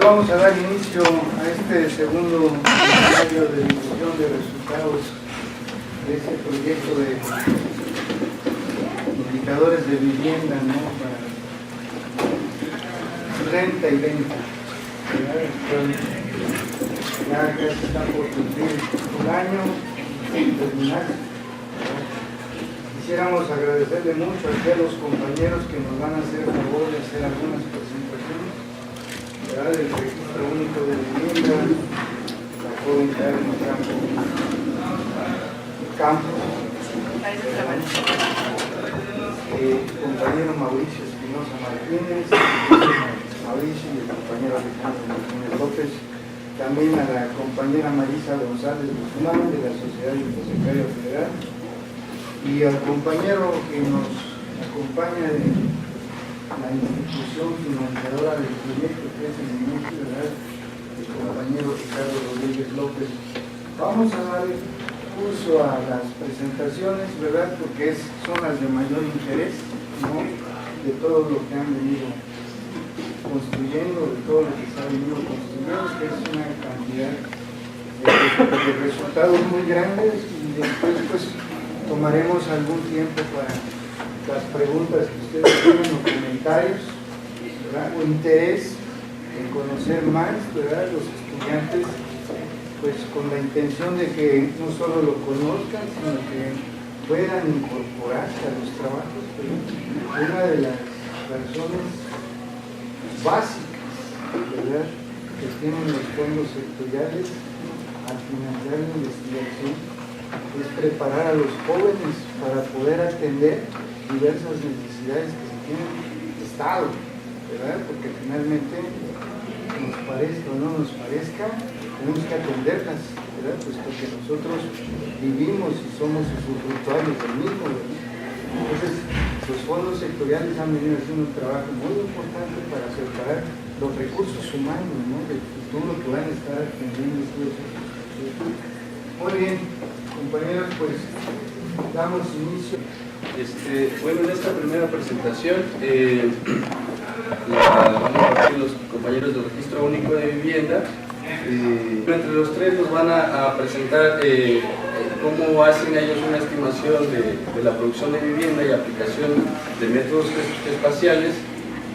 vamos a dar inicio a este segundo seminario de difusión de resultados de este proyecto de indicadores de vivienda, ¿no? Para renta y venta. Ya se está por cumplir un año sin terminar. Quisiéramos agradecerle mucho a los compañeros que nos van a hacer el favor de hacer algunas presentaciones, ¿verdad? El registro único de vivienda, la joven Karen Campos, compañero Mauricio Espinosa Martínez, Mauricio y el compañero Alejandro Martínez López, también a la compañera Marisa González Guzmán de la Sociedad Hipotecaria Federal, y al compañero que nos acompaña de la institución financiadora del proyecto, que es el ministro, ¿verdad? El compañero Ricardo Rodríguez López. Vamos a dar curso a las presentaciones, ¿verdad? Porque son las de mayor interés, ¿no? De todo lo que han venido construyendo, de todo lo que se ha venido construyendo, que es una cantidad de resultados muy grandes, y después pues tomaremos algún tiempo para las preguntas que ustedes tienen o comentarios, ¿verdad? O interés en conocer más, ¿verdad? Los estudiantes, pues con la intención de que no solo lo conozcan, sino que puedan incorporarse a los trabajos. Pero una de las razones básicas, ¿verdad?, que tienen los fondos sectoriales al financiar la investigación es preparar a los jóvenes para poder atender diversas necesidades que se tienen en el Estado, ¿verdad? Porque finalmente, nos parezca o no nos parezca, tenemos que atenderlas, ¿verdad? Puesto que nosotros vivimos y somos usufructuarios del mismo, ¿verdad? Entonces, los fondos sectoriales han venido haciendo un trabajo muy importante para preparar los recursos humanos, ¿no?, del futuro que van a estar atendiendo estos recursos. Muy bien, compañeros, pues damos inicio. Bueno, en esta primera presentación vamos a partir los compañeros del Registro Único de Vivienda. Entre los tres nos van a presentar cómo hacen ellos una estimación de la producción de vivienda y aplicación de métodos espaciales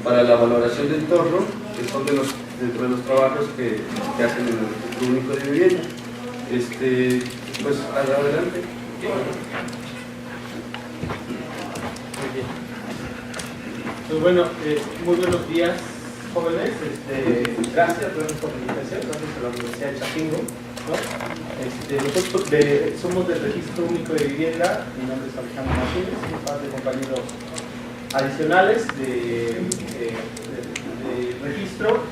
para la valoración del entorno, que son dentro de los trabajos que hacen en el Registro Único de Vivienda. Pues adelante. Pues bueno, muy buenos días, jóvenes. Gracias por la invitación, gracias a la Universidad de Chapingo, ¿no? Nosotros somos del Registro Único de Vivienda. Mi nombre es Alejandro Martínez, un par de compañeros adicionales de registro,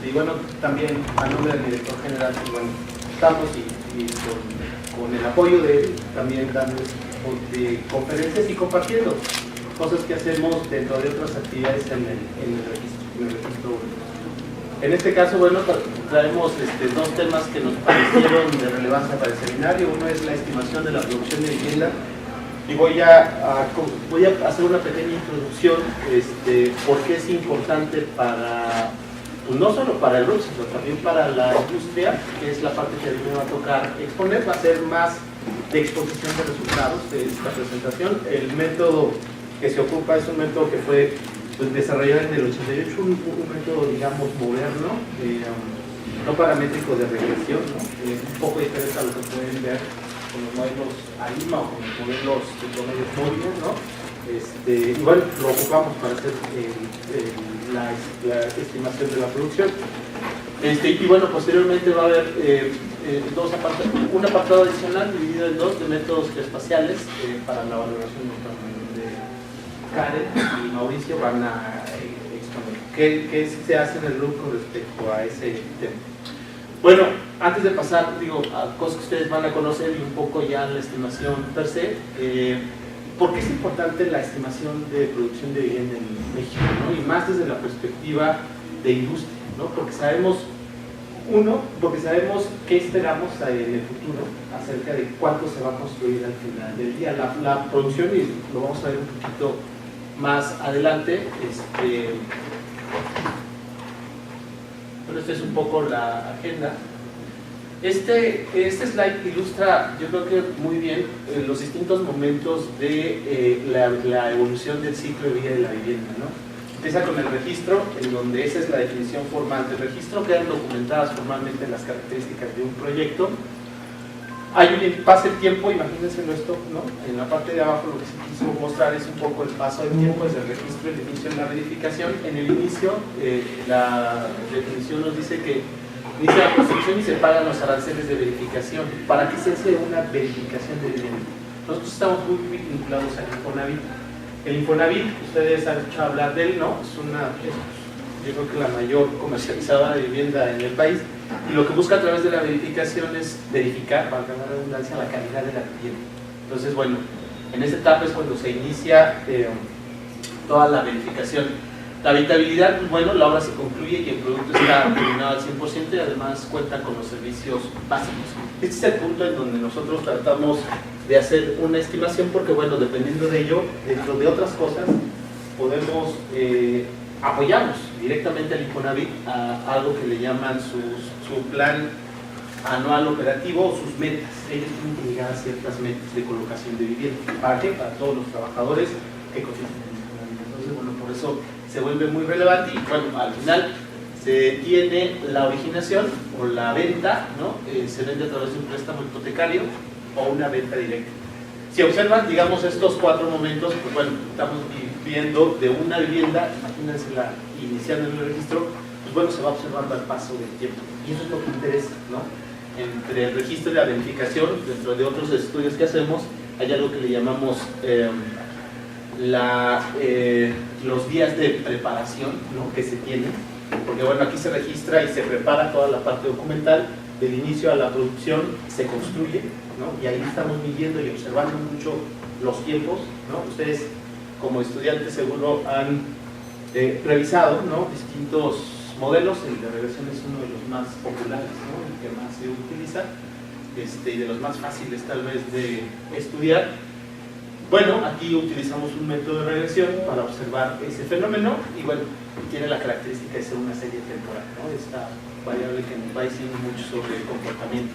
y bueno, también a nombre del director general, pues, bueno, estamos y con el apoyo de él, también dando conferencias y compartiendo cosas que hacemos dentro de otras actividades en el registro. En este caso, bueno, traemos dos temas que nos parecieron de relevancia para el seminario. Uno es la estimación de la producción de vivienda, y voy a hacer una pequeña introducción, por qué es importante para, pues no solo para el RUC, sino también para la industria, que es la parte que a mí me va a tocar exponer. Va a ser más de exposición de resultados de esta presentación. El método que se ocupa es un método que fue, pues, desarrollado en el 88, un método, digamos, moderno, no paramétrico de regresión, ¿no? Un poco diferente a lo que pueden ver con los modelos AIMA o con los modelos de promedios móviles, ¿no? Y bueno, lo ocupamos para hacer la estimación de la producción. Y bueno, posteriormente va a haber un apartado adicional dividido en dos de métodos espaciales para la valoración de Karen y Mauricio van a exponer qué se hace en el RUC con respecto a ese tema. Bueno, antes de pasar, a cosas que ustedes van a conocer y un poco ya la estimación per se, ¿por qué es importante la estimación de producción de vivienda en México, ¿no? Y más desde la perspectiva de industria, ¿no? Porque sabemos qué esperamos en el futuro acerca de cuánto se va a construir al final del día. La producción, y lo vamos a ver un poquito más adelante, Bueno, esta es un poco la agenda. Este slide ilustra, yo creo que muy bien, los distintos momentos de la evolución del ciclo de vida de la vivienda, ¿no? Empieza con el registro, en donde esa es la definición formal del registro, quedan documentadas formalmente las características de un proyecto. Pasa el tiempo, imagínense esto, ¿no? En la parte de abajo lo que se quiso mostrar es un poco el paso del tiempo desde el registro, el inicio de la verificación. En el inicio, la definición nos dice que inicia la construcción y se pagan los aranceles de verificación. ¿Para qué se hace una verificación de vivienda? Nosotros estamos muy vinculados al Infonavit. El Infonavit, ustedes han escuchado hablar de él, ¿no? Yo creo que la mayor comercializadora de vivienda en el país. Y lo que busca a través de la verificación es verificar, para la redundancia, la calidad de la vivienda. Entonces, bueno, en esta etapa es cuando se inicia toda la verificación. La habitabilidad, pues bueno, la obra se concluye y el producto está terminado al 100% y además cuenta con los servicios básicos. Este es el punto en donde nosotros tratamos de hacer una estimación porque, bueno, dependiendo de ello, dentro de otras cosas, podemos apoyarnos directamente al Infonavit a algo que le llaman su plan anual operativo o sus metas. Ellos tienen que llegar a ciertas metas de colocación de vivienda. ¿Para qué? Para todos los trabajadores que cotizan en el Infonavit. Entonces, bueno, por eso se vuelve muy relevante y, bueno, al final se tiene la originación o la venta, ¿no? Se vende a través de un préstamo hipotecario o una venta directa. Si observan, digamos, estos 4 momentos, pues bueno, estamos viendo de una vivienda, imagínense la iniciando en el registro, pues bueno, se va observando al paso del tiempo. Y eso es lo que interesa, ¿no? Entre el registro y la verificación, dentro de otros estudios que hacemos, hay algo que le llamamos los días de preparación, ¿no? Que se tienen, porque bueno, aquí se registra y se prepara toda la parte documental, del inicio a la producción se construye, ¿no? Y ahí estamos midiendo y observando mucho los tiempos, ¿no? Ustedes como estudiantes seguro han revisado, ¿no? Distintos modelos. El de regresión es uno de los más populares, ¿no? El que más se utiliza, y de los más fáciles tal vez de estudiar. Bueno, aquí utilizamos un método de regresión para observar ese fenómeno y bueno, tiene la característica de ser una serie temporal, ¿no? Esta variable que nos va diciendo mucho sobre el comportamiento.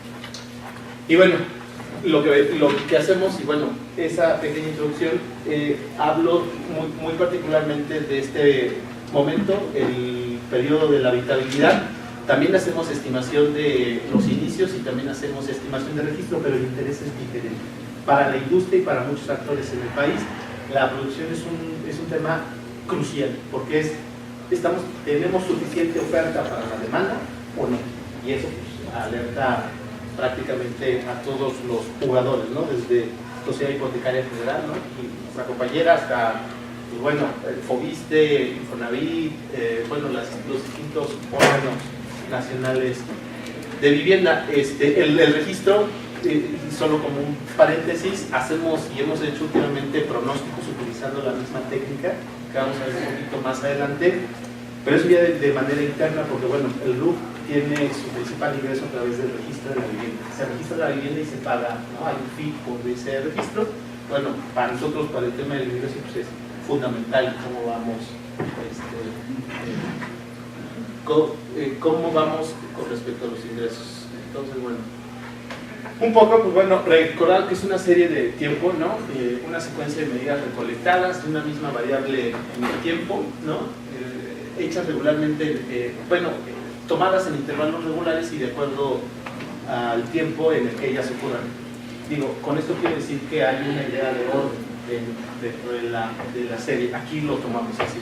Y bueno, lo que hacemos, y bueno, esa pequeña introducción, hablo muy particularmente de este momento, el periodo de la habitabilidad. También hacemos estimación de los inicios y también hacemos estimación de registro, pero el interés es diferente. Para la industria y para muchos actores en el país, la producción es un tema crucial, porque tenemos suficiente oferta para la demanda o no, y eso pues, alerta prácticamente a todos los jugadores, ¿no? Desde Sociedad Hipotecaria Federal, ¿no? Y nuestra compañera hasta, pues, bueno, el Fobiste, Infonavit, bueno, los distintos órganos nacionales de vivienda. El registro, solo como un paréntesis, hacemos y hemos hecho últimamente pronósticos utilizando la misma técnica, que vamos a ver un poquito más adelante, pero eso ya de manera interna, porque bueno, el RUF tiene su principal ingreso a través del registro de la vivienda. Se registra la vivienda y se paga, ¿no? Hay un fee por ese registro. Bueno, para nosotros, para el tema del ingreso, pues es fundamental cómo vamos con respecto a los ingresos. Entonces, bueno, un poco, pues bueno, recordar que es una serie de tiempo, ¿no? Una secuencia de medidas recolectadas de una misma variable en el tiempo, ¿no? Hechas regularmente, tomadas en intervalos regulares y de acuerdo al tiempo en el que ellas ocurran. Digo, con esto quiero decir que hay una idea de orden dentro de la serie. Aquí lo tomamos así.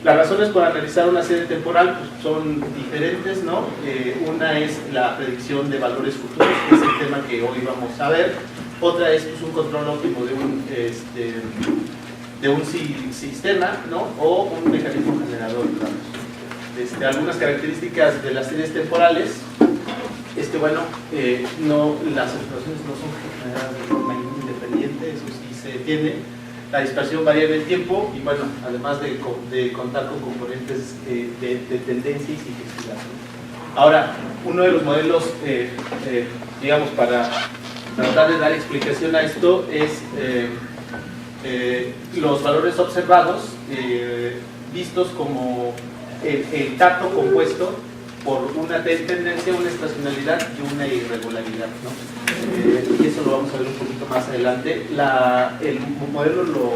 Las razones por analizar una serie temporal pues, son diferentes, ¿no? Una es la predicción de valores futuros, que es el tema que hoy vamos a ver. Otra es pues, un control óptimo de un sistema, ¿no? O un mecanismo generador, digamos. Algunas características de las series temporales es que, bueno, las observaciones no son generadas de forma independiente, eso sí se tiene. La dispersión varía en el tiempo y, bueno, además de contar con componentes de tendencia y ciclicidad, ¿no? Ahora, uno de los modelos, digamos, para tratar de dar explicación a esto es los valores observados vistos como el tacto compuesto por una tendencia, una estacionalidad y una irregularidad, ¿no? Y eso lo vamos a ver un poquito más adelante. El modelo lo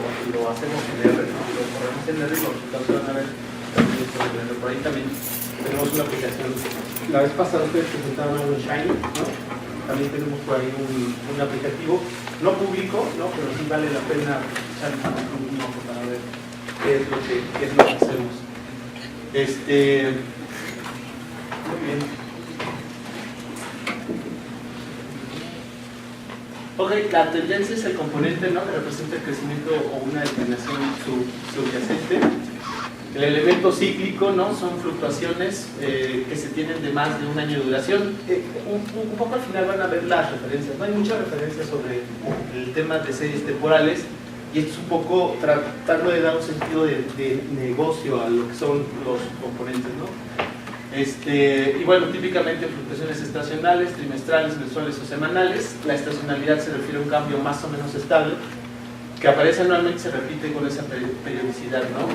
hacemos en R, ¿no? Lo corremos en R y los resultados se van a ver en R. Por ahí también tenemos una aplicación. La vez pasada ustedes presentaron algo en Shiny, ¿no? También tenemos por ahí un aplicativo, no público, ¿no? Pero sí vale la pena echar un ojo para ver qué es lo que hacemos. Muy bien. Ok, la tendencia es el componente, ¿no?, que representa el crecimiento o una determinación subyacente. El elemento cíclico, ¿no?, son fluctuaciones que se tienen de más de un año de duración. Un poco al final van a ver las referencias, ¿no? Hay muchas referencias sobre el tema de series temporales y esto es un poco tratando de dar un sentido de negocio a lo que son los componentes, ¿no? Y bueno, típicamente fluctuaciones estacionales, trimestrales, mensuales o semanales. La estacionalidad se refiere a un cambio más o menos estable que aparece anualmente y se repite con esa periodicidad, ¿no?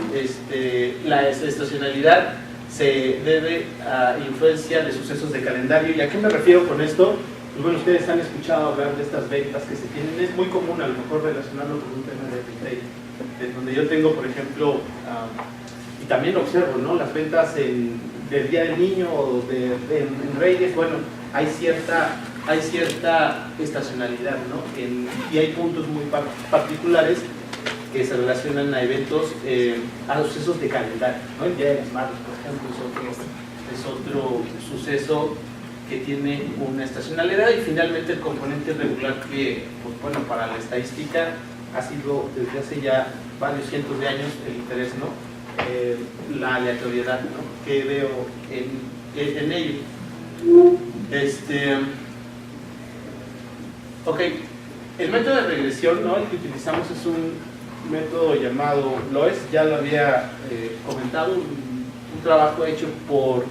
La estacionalidad se debe a influencia de sucesos de calendario. ¿Y a qué me refiero con esto? Pues bueno, ustedes han escuchado hablar de estas ventas que se tienen. Es muy común a lo mejor relacionarlo con un tema de retail, de donde yo tengo, por ejemplo, y también lo observo, ¿no?, las ventas del Día del Niño o en Reyes. Bueno, hay cierta estacionalidad, ¿no? Y hay puntos muy particulares que se relacionan a eventos, a sucesos de calendario, ¿no? El Día de las Madres, por ejemplo, es otro suceso que tiene una estacionalidad. Y finalmente el componente regular, que, pues bueno, para la estadística ha sido desde hace ya varios cientos de años el interés, ¿no? La aleatoriedad, ¿no?, que veo en ello. Ok, el método de regresión, ¿no?, el que utilizamos es un método llamado LOES. Ya lo había comentado, un trabajo hecho por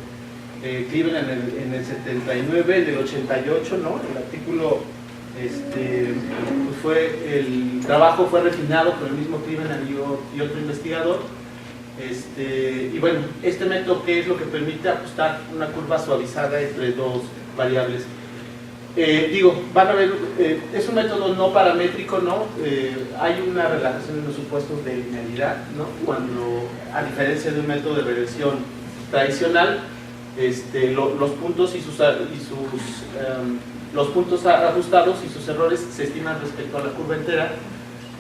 Cleveland en el 79, en el 88, ¿no? El artículo, el trabajo fue refinado por el mismo Cleveland y otro investigador. Y bueno, este método, ¿qué es lo que permite? Ajustar una curva suavizada entre dos variables. Van a ver, es un método no paramétrico, ¿no? Hay una relajación en los supuestos de linealidad, ¿no? Cuando, a diferencia de un método de regresión tradicional, los puntos los puntos ajustados y sus errores se estiman respecto a la curva entera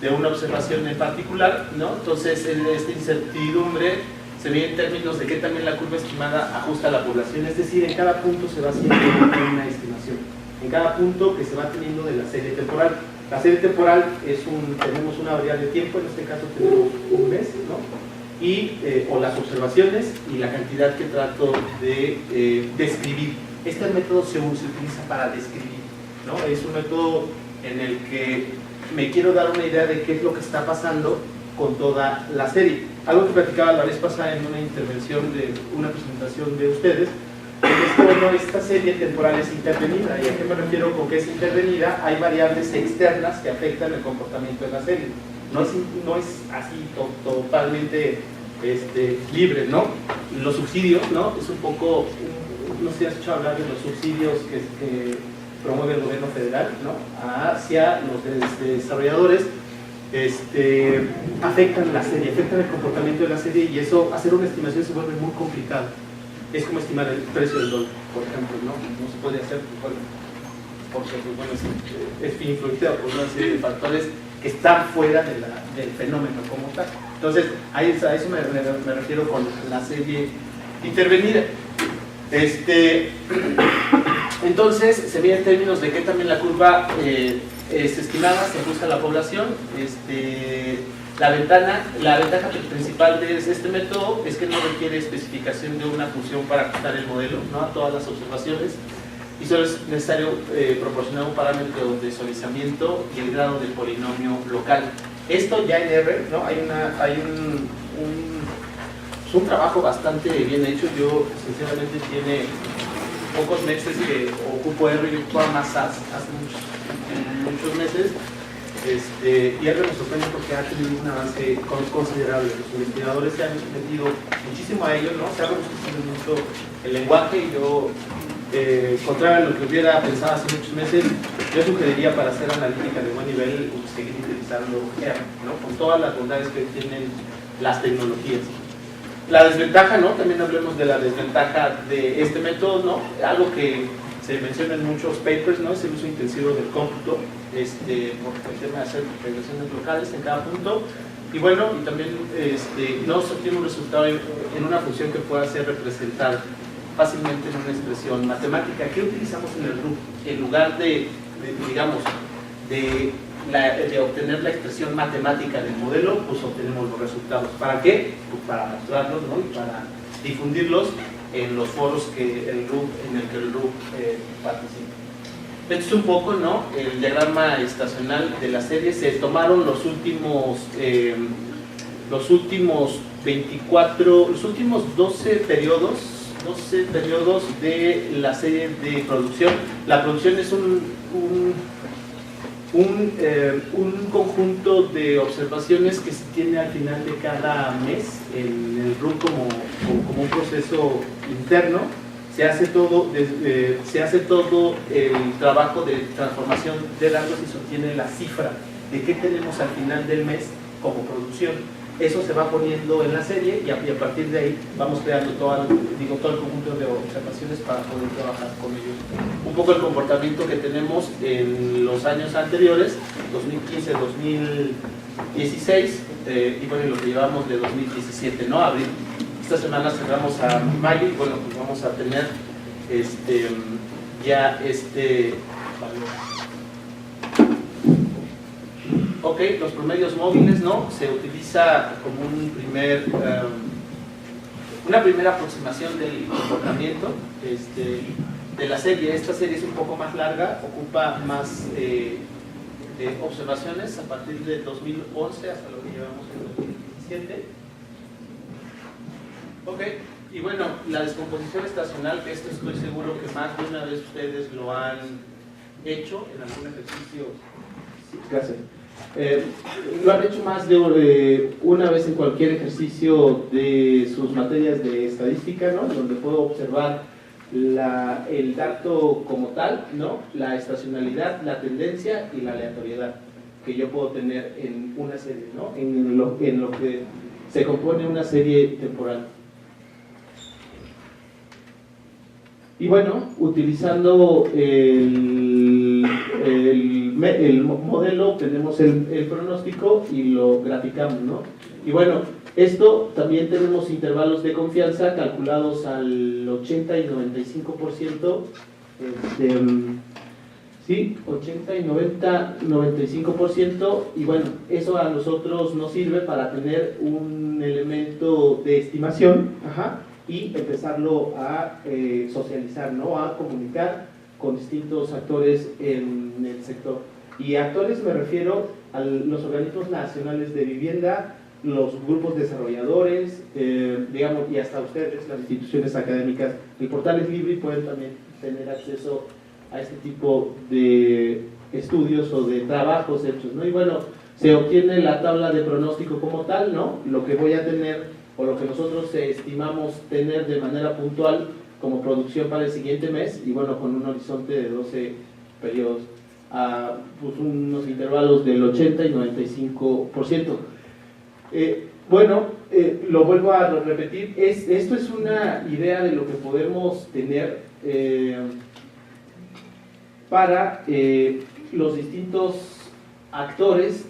de una observación en particular, ¿no? Entonces, esta incertidumbre se mide en términos de que también la curva estimada ajusta a la población, es decir, en cada punto se va haciendo una estimación, en cada punto que se va teniendo de la serie temporal. La serie temporal tenemos una variable de tiempo, en este caso tenemos un mes, ¿no? O las observaciones y la cantidad que trato de describir. Este método se utiliza para describir, ¿no? Es un método en el que me quiero dar una idea de qué es lo que está pasando con toda la serie. Algo que platicaba la vez pasada en una intervención de una presentación de ustedes, es que bueno, esta serie temporal es intervenida. ¿Y a qué me refiero con que es intervenida? Hay variables externas que afectan el comportamiento de la serie. No es así totalmente libre, ¿no? Los subsidios, ¿no? Es un poco, no sé si has escuchado hablar de los subsidios que promueve el gobierno federal, ¿no?, hacia los desarrolladores. Afectan la serie, afectan el comportamiento de la serie, y eso, hacer una estimación se vuelve muy complicado. Es como estimar el precio del dólar, por ejemplo, ¿no? No se puede hacer, porque bueno, es influenciado por una serie de factores que están fuera del fenómeno como tal. Entonces, a eso me refiero con la serie intervenida. Entonces, se mide en términos de que también la curva es estimada, se ajusta a la población. La ventaja principal de este método es que no requiere especificación de una función para ajustar el modelo, ¿no?, a todas las observaciones, y solo es necesario proporcionar un parámetro de suavizamiento y el grado del polinomio local. Esto ya en R, ¿no?, hay un trabajo bastante bien hecho. Yo, sinceramente, tiene pocos meses que ocupo R, yo ocupaba más SAS hace muchos meses. Y algo me sorprende porque ha tenido un avance considerable. Los investigadores se han metido muchísimo a ello, ¿no? Se ha robustecido mucho el lenguaje y yo, contrario a lo que hubiera pensado hace muchos meses, yo sugeriría para hacer analítica de buen nivel seguir utilizando R, ¿no? Con todas las bondades que tienen las tecnologías. La desventaja, ¿no? También hablemos de la desventaja de este método, ¿no? Algo que se menciona en muchos papers, ¿no? Es el uso intensivo del cómputo, por el tema de hacer regresiones locales en cada punto. Y bueno, y también no se obtiene un resultado en una función que pueda ser representada fácilmente en una expresión matemática. ¿Qué utilizamos en el RUP? En lugar de obtener la expresión matemática del modelo, pues obtenemos los resultados. ¿Para qué? Pues para mostrarlos, ¿no? Y para difundirlos en los foros en el que el RUP participa. Esto es un poco, ¿no? El diagrama estacional de la serie. Se tomaron los últimos 12 periodos de la serie de producción. La producción es un conjunto de observaciones que se tiene al final de cada mes en el RUP como un proceso interno. Se hace todo el trabajo de transformación de datos y se obtiene la cifra de qué tenemos al final del mes como producción. Eso se va poniendo en la serie y a partir de ahí vamos creando todo el conjunto de observaciones para poder trabajar con ellos. Un poco el comportamiento que tenemos en los años anteriores, 2015, 2016, y bueno, lo que llevamos de 2017, ¿no? Abril. Esta semana cerramos a mayo y bueno, pues vamos a tener ya valor. Ok, los promedios móviles, ¿no? Se utiliza como una primera aproximación del comportamiento de la serie. Esta serie es un poco más larga, ocupa más observaciones a partir de 2011 hasta lo que llevamos en 2017. Ok, y bueno, la descomposición estacional, que esto estoy seguro que más de una vez ustedes lo han hecho en algún ejercicio. Sí, gracias. Lo han hecho más de una vez en cualquier ejercicio de sus materias de estadística, ¿no? Donde puedo observar el dato como tal, ¿no? La estacionalidad, la tendencia y la aleatoriedad que yo puedo tener en una serie, ¿no? En lo que se compone una serie temporal. Y bueno, utilizando el modelo, tenemos el pronóstico y lo graficamos, ¿no? Y bueno, esto también tenemos intervalos de confianza calculados al 80 y 95%, sí, 80 y 95%, y bueno, eso a nosotros nos sirve para tener un elemento de estimación, y empezarlo a socializar, ¿no? A comunicar con distintos actores en el sector. Y actores me refiero a los organismos nacionales de vivienda, los grupos desarrolladores, digamos, y hasta ustedes, las instituciones académicas. El portal es libre y pueden también tener acceso a este tipo de estudios o de trabajos hechos, ¿no? Y bueno, se obtiene la tabla de pronóstico como tal, ¿no? Lo que voy a tener o lo que nosotros estimamos tener de manera puntual como producción para el siguiente mes, y bueno, con un horizonte de 12 periodos, pues unos intervalos del 80 y 95%. Lo vuelvo a repetir, esto es una idea de lo que podemos tener para los distintos actores.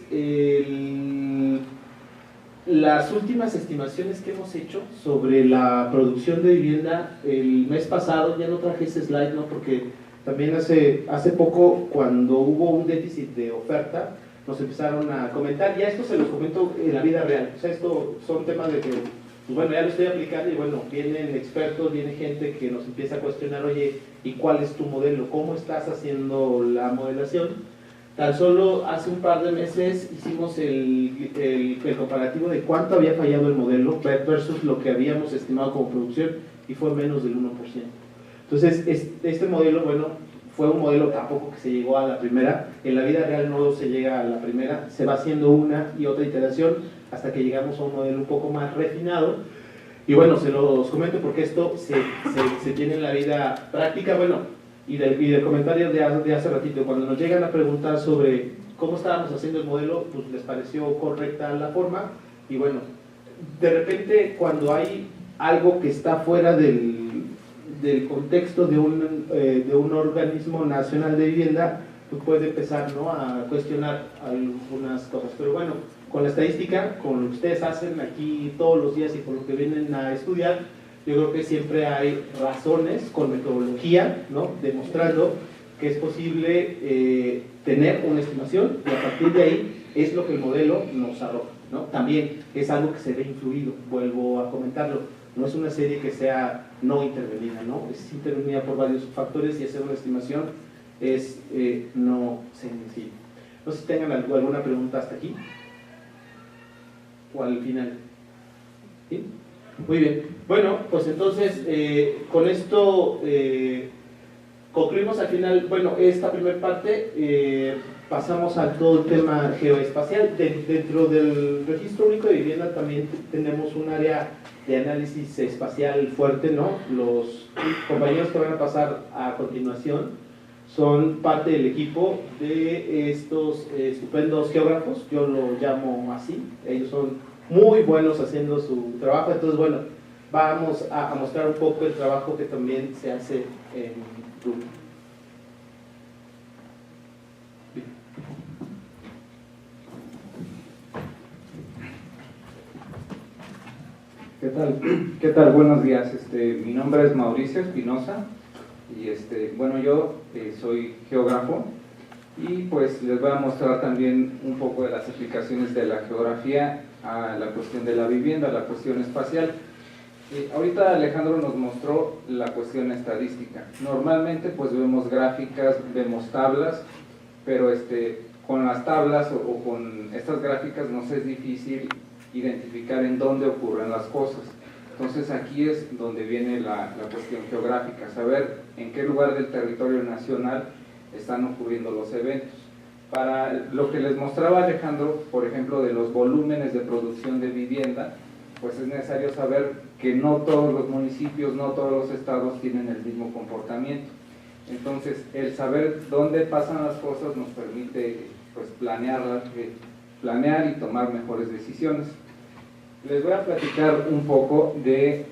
Las últimas estimaciones que hemos hecho sobre la producción de vivienda el mes pasado, ya no traje ese slide, ¿no? Porque también hace poco, cuando hubo un déficit de oferta, nos empezaron a comentar, ya esto se los comento en la vida real, o sea, esto son temas de que, pues bueno, ya lo estoy aplicando y bueno, vienen expertos, viene gente que nos empieza a cuestionar, oye, ¿y cuál es tu modelo? ¿Cómo estás haciendo la modelación? Tan solo hace un par de meses hicimos el comparativo de cuánto había fallado el modelo versus lo que habíamos estimado como producción y fue menos del 1%. Entonces, este modelo, bueno, fue un modelo tampoco que se llegó a la primera. En la vida real no se llega a la primera, se va haciendo una y otra iteración hasta que llegamos a un modelo un poco más refinado. Y bueno, se los comento porque esto se tiene en la vida práctica. Bueno, y del comentario de hace ratito, cuando nos llegan a preguntar sobre cómo estábamos haciendo el modelo, pues les pareció correcta la forma. Y bueno, de repente cuando hay algo que está fuera del contexto de un organismo nacional de vivienda, pues puede empezar, ¿no?, a cuestionar algunas cosas. Pero bueno, con la estadística, con lo que ustedes hacen aquí todos los días y con lo que vienen a estudiar, yo creo que siempre hay razones con metodología, ¿no?, demostrando que es posible tener una estimación, y a partir de ahí es lo que el modelo nos arroja, ¿no? También es algo que se ve influido, vuelvo a comentarlo. No es una serie que sea no intervenida, ¿no? Es intervenida por varios factores y hacer una estimación es no sencillo. No sé si tengan alguna pregunta hasta aquí o al final. ¿Sí? Muy bien. Bueno, pues entonces con esto concluimos al final, bueno, esta primera parte. Pasamos a todo el tema geoespacial. Dentro del Registro Único de Vivienda también tenemos un área de análisis espacial fuerte, ¿no? Los compañeros que van a pasar a continuación son parte del equipo de estos estupendos geógrafos, yo lo llamo así. Ellos son muy buenos haciendo su trabajo. Entonces, bueno, vamos a mostrar un poco el trabajo que también se hace en grupo. ¿Qué tal? ¿Qué tal? Buenos días. Mi nombre es Mauricio Espinosa y bueno, yo soy geógrafo y pues les voy a mostrar también un poco de las aplicaciones de la geografía a la cuestión de la vivienda, a la cuestión espacial. Ahorita Alejandro nos mostró la cuestión estadística. Normalmente pues vemos gráficas, vemos tablas, pero con las tablas o con estas gráficas nos es difícil identificar en dónde ocurren las cosas. Entonces aquí es donde viene la cuestión geográfica, saber en qué lugar del territorio nacional están ocurriendo los eventos. Para lo que les mostraba Alejandro, por ejemplo, de los volúmenes de producción de vivienda, pues es necesario saber que no todos los municipios, no todos los estados tienen el mismo comportamiento. Entonces, el saber dónde pasan las cosas nos permite pues planear y tomar mejores decisiones. Les voy a platicar un poco de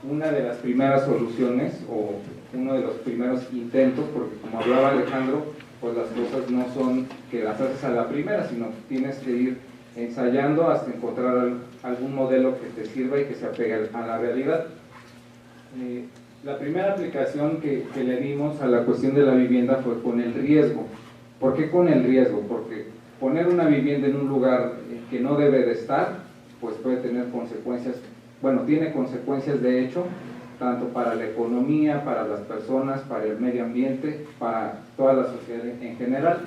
una de las primeras soluciones o uno de los primeros intentos, porque como hablaba Alejandro, pues las cosas no son que las haces a la primera, sino que tienes que ir ensayando hasta encontrar algún modelo que te sirva y que se apegue a la realidad. La primera aplicación que le dimos a la cuestión de la vivienda fue con el riesgo. ¿Por qué con el riesgo? Porque poner una vivienda en un lugar que no debe de estar, pues puede tener consecuencias, bueno, tiene consecuencias de hecho, tanto para la economía, para las personas, para el medio ambiente, para toda la sociedad en general.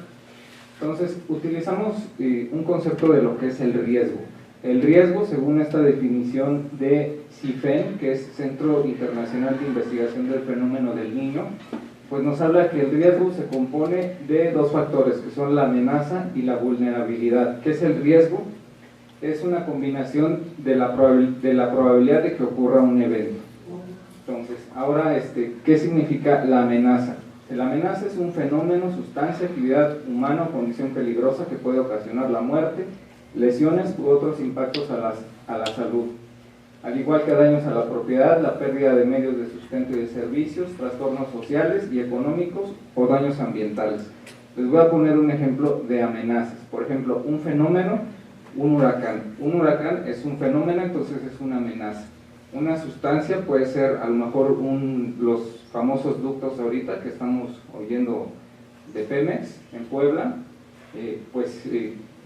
Entonces, utilizamos un concepto de lo que es el riesgo. El riesgo, según esta definición de CIFEN, que es Centro Internacional de Investigación del Fenómeno del Niño, pues nos habla que el riesgo se compone de dos factores, que son la amenaza y la vulnerabilidad. ¿Qué es el riesgo? Es una combinación de la probabilidad de que ocurra un evento. Entonces, ahora, ¿qué significa la amenaza? La amenaza es un fenómeno, sustancia, actividad humana o condición peligrosa que puede ocasionar la muerte, lesiones u otros impactos a la salud, al igual que daños a la propiedad, la pérdida de medios de sustento y de servicios, trastornos sociales y económicos o daños ambientales. Les voy a poner un ejemplo de amenazas. Por ejemplo, un fenómeno, un huracán. Un huracán es un fenómeno, entonces es una amenaza. Una sustancia puede ser a lo mejor los famosos ductos ahorita que estamos oyendo de Pemex en Puebla,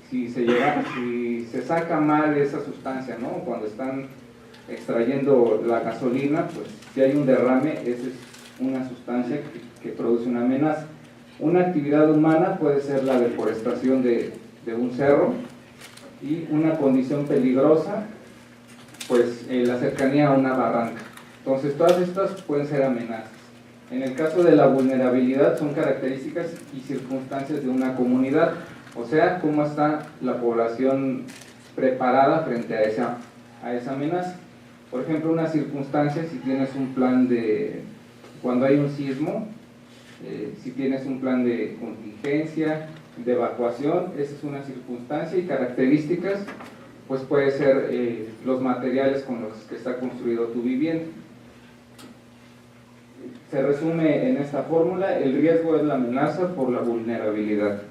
si se saca mal esa sustancia, ¿no? Cuando están extrayendo la gasolina, pues si hay un derrame, esa es una sustancia que produce una amenaza. Una actividad humana puede ser la deforestación de un cerro, y una condición peligrosa, pues la cercanía a una barranca. Entonces todas estas pueden ser amenazas. En el caso de la vulnerabilidad son características y circunstancias de una comunidad, o sea, cómo está la población preparada frente a esa amenaza. Por ejemplo, una circunstancia, si tienes un plan de, cuando hay un sismo, si tienes un plan de contingencia, de evacuación, esa es una circunstancia, y características, pues puede ser los materiales con los que está construido tu vivienda. Se resume en esta fórmula: el riesgo es la amenaza por la vulnerabilidad.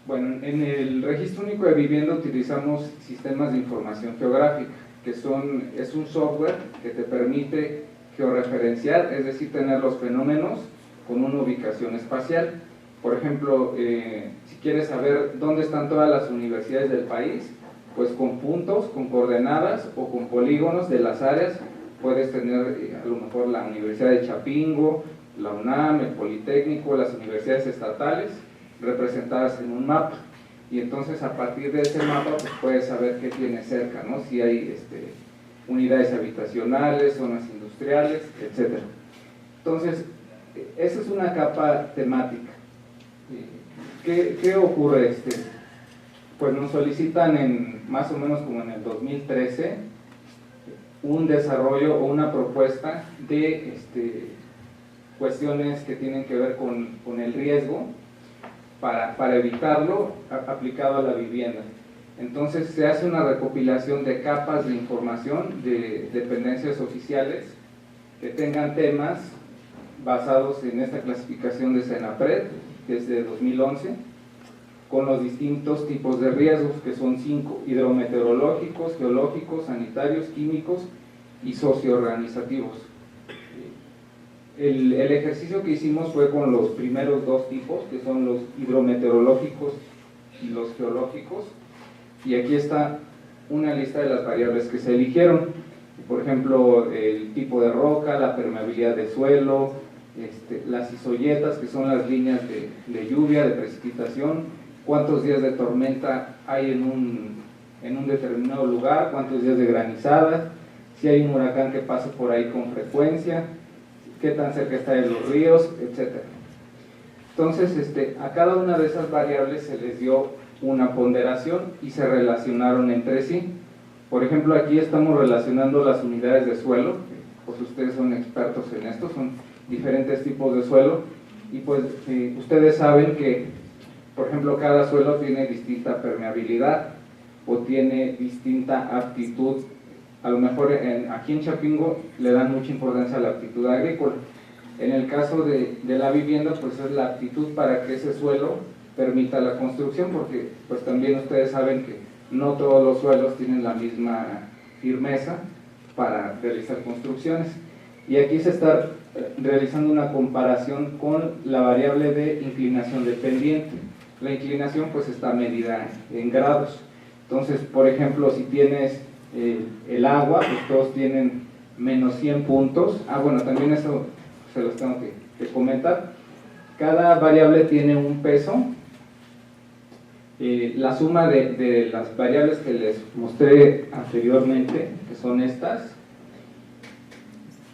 Bueno, en el Registro Único de Vivienda utilizamos sistemas de información geográfica, que es un software que te permite georreferenciar, es decir, tener los fenómenos con una ubicación espacial. Por ejemplo, si quieres saber dónde están todas las universidades del país, pues con puntos, con coordenadas o con polígonos de las áreas, puedes tener a lo mejor la Universidad de Chapingo, la UNAM, el Politécnico, las universidades estatales, representadas en un mapa, y entonces a partir de ese mapa pues puedes saber qué tienes cerca, ¿no? Si hay unidades habitacionales, zonas industriales, etc. Entonces, esa es una capa temática. ¿Qué ocurre? Pues nos solicitan más o menos como en el 2013 un desarrollo o una propuesta de cuestiones que tienen que ver con el riesgo para evitarlo aplicado a la vivienda. Entonces se hace una recopilación de capas de información de dependencias oficiales que tengan temas basados en esta clasificación de Senapred, que es de 2011, con los distintos tipos de riesgos, que son 5: hidrometeorológicos, geológicos, sanitarios, químicos y socioorganizativos. El ejercicio que hicimos fue con los primeros 2 tipos, que son los hidrometeorológicos y los geológicos, y aquí está una lista de las variables que se eligieron. Por ejemplo, el tipo de roca, la permeabilidad de suelo, las isoyetas, que son las líneas de lluvia, de precipitación, cuántos días de tormenta hay en un determinado lugar, cuántos días de granizada, si hay un huracán que pasa por ahí con frecuencia, qué tan cerca está de los ríos, etc. Entonces, a cada una de esas variables se les dio una ponderación y se relacionaron entre sí. Por ejemplo, aquí estamos relacionando las unidades de suelo, pues ustedes son expertos en esto, son diferentes tipos de suelo, y pues ustedes saben que, por ejemplo, cada suelo tiene distinta permeabilidad o tiene distinta aptitud. A lo mejor aquí en Chapingo le dan mucha importancia a la aptitud agrícola. En el caso de la vivienda, pues es la aptitud para que ese suelo permita la construcción, porque pues también ustedes saben que no todos los suelos tienen la misma firmeza para realizar construcciones. Y aquí se está realizando una comparación con la variable de inclinación de pendiente. La inclinación pues está medida en grados. Entonces, por ejemplo, si tienes el agua, pues todos tienen menos 100 puntos. Bueno, también eso se los tengo que comentar. Cada variable tiene un peso. La suma de las variables que les mostré anteriormente, que son estas,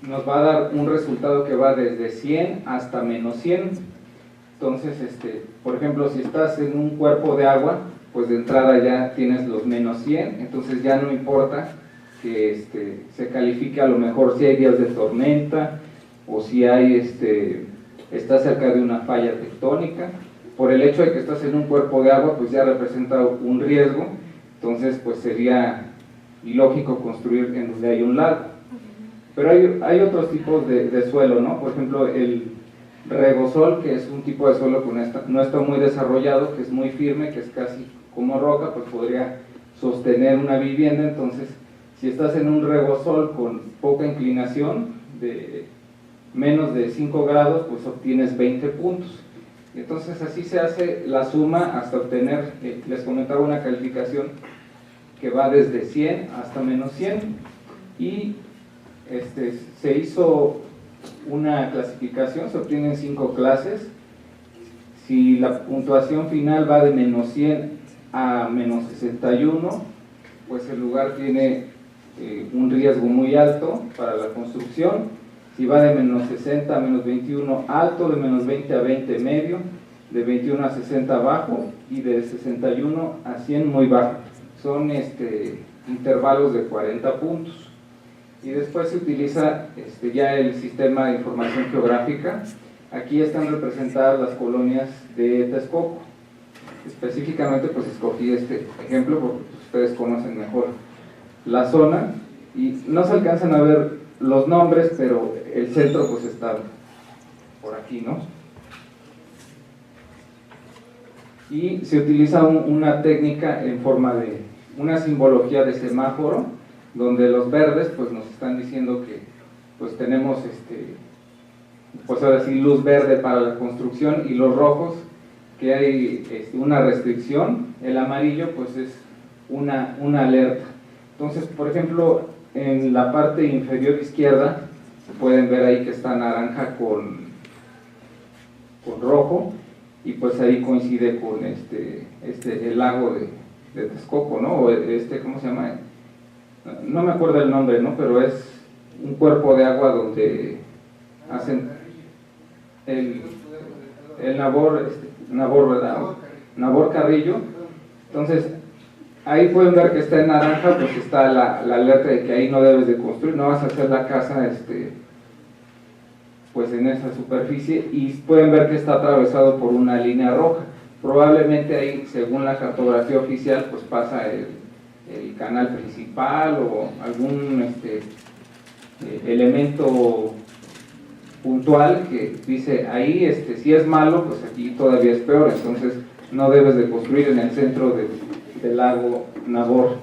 nos va a dar un resultado que va desde 100 hasta menos 100. Entonces, por ejemplo, si estás en un cuerpo de agua, pues de entrada ya tienes los menos 100, entonces ya no importa que se califique a lo mejor si hay días de tormenta o si hay está cerca de una falla tectónica. Por el hecho de que estás en un cuerpo de agua, pues ya representa un riesgo, entonces pues sería ilógico construir en donde hay un lago. Pero hay otros tipos de suelo, ¿no? Por ejemplo, el regosol, que es un tipo de suelo que no está muy desarrollado, que es muy firme, que es casi como roca, pues podría sostener una vivienda. Entonces, si estás en un regosol con poca inclinación, de menos de 5 grados, pues obtienes 20 puntos. Entonces, así se hace la suma hasta obtener, les comentaba, una calificación que va desde 100 hasta menos 100, y se hizo una clasificación, se obtienen 5 clases. Si la puntuación final va de menos 100 a menos 61, pues el lugar tiene un riesgo muy alto para la construcción. Si va de menos 60 a menos 21 alto, de menos 20 a 20 medio, de 21 a 60 bajo y de 61 a 100 muy bajo. Son intervalos de 40 puntos. Y después se utiliza ya el sistema de información geográfica. Aquí están representadas las colonias de Texcoco. Específicamente pues escogí este ejemplo porque ustedes conocen mejor la zona y no se alcanzan a ver los nombres, pero el centro pues está por aquí, ¿no? Y se utiliza una técnica en forma de una simbología de semáforo, donde los verdes pues nos están diciendo que pues tenemos pues ahora sí luz verde para la construcción, y los rojos que hay una restricción, el amarillo pues es una alerta. Entonces, por ejemplo, en la parte inferior izquierda pueden ver ahí que está naranja con rojo, y pues ahí coincide con el lago de Texcoco, ¿no? O ¿cómo se llama? No me acuerdo el nombre, ¿no? Pero es un cuerpo de agua donde hacen el Nabor, ¿verdad? Nabor Carrillo. Entonces, ahí pueden ver que está en naranja, pues está la alerta de que ahí no debes de construir, no vas a hacer la casa pues en esa superficie, y pueden ver que está atravesado por una línea roja. Probablemente ahí, según la cartografía oficial, pues pasa el canal principal o algún elemento puntual que dice ahí, si es malo, pues aquí todavía es peor, entonces no debes de construir en el centro del lago Nabor.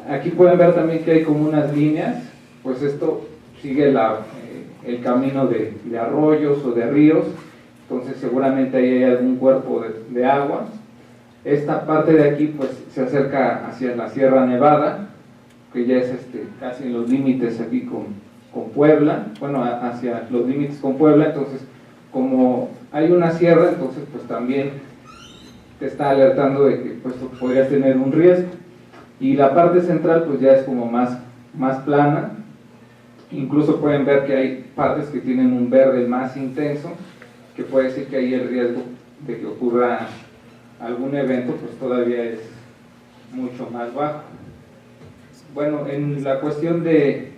Aquí pueden ver también que hay como unas líneas, pues esto sigue el camino de arroyos o de ríos, entonces seguramente ahí hay algún cuerpo de agua. Esta parte de aquí pues se acerca hacia la Sierra Nevada, que ya es casi en los límites aquí con Puebla, bueno, hacia los límites con Puebla. Entonces, como hay una sierra, entonces pues también te está alertando de que pues podrías tener un riesgo. Y la parte central pues ya es como más plana. Incluso pueden ver que hay partes que tienen un verde más intenso, que puede decir que ahí el riesgo de que ocurra algún evento pues todavía es mucho más bajo. Bueno, en la cuestión de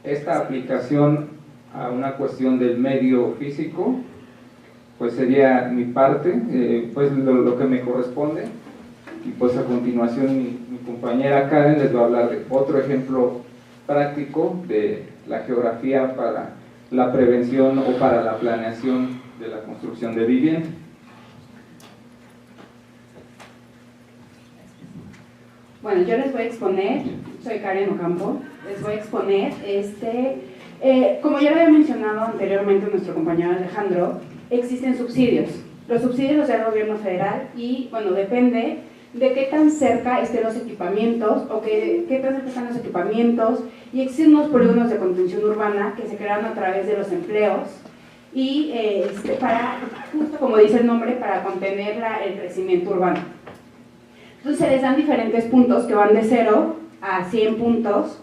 esta aplicación a una cuestión del medio físico, pues sería mi parte, pues lo que me corresponde, y pues a continuación mi compañera Karen les va a hablar de otro ejemplo práctico de la geografía para la prevención o para la planeación de la construcción de vivienda. Bueno, yo les voy a exponer, soy Karen Ocampo, les voy a exponer como ya lo había mencionado anteriormente nuestro compañero Alejandro, existen subsidios. Los subsidios los da el gobierno federal y, bueno, depende de qué tan cerca estén los equipamientos o qué tan cerca están los equipamientos, y existen unos polígonos de contención urbana que se crearon a través de los empleos y para, justo como dice el nombre, para contener el crecimiento urbano. Entonces se les dan diferentes puntos que van de 0 a 100 puntos.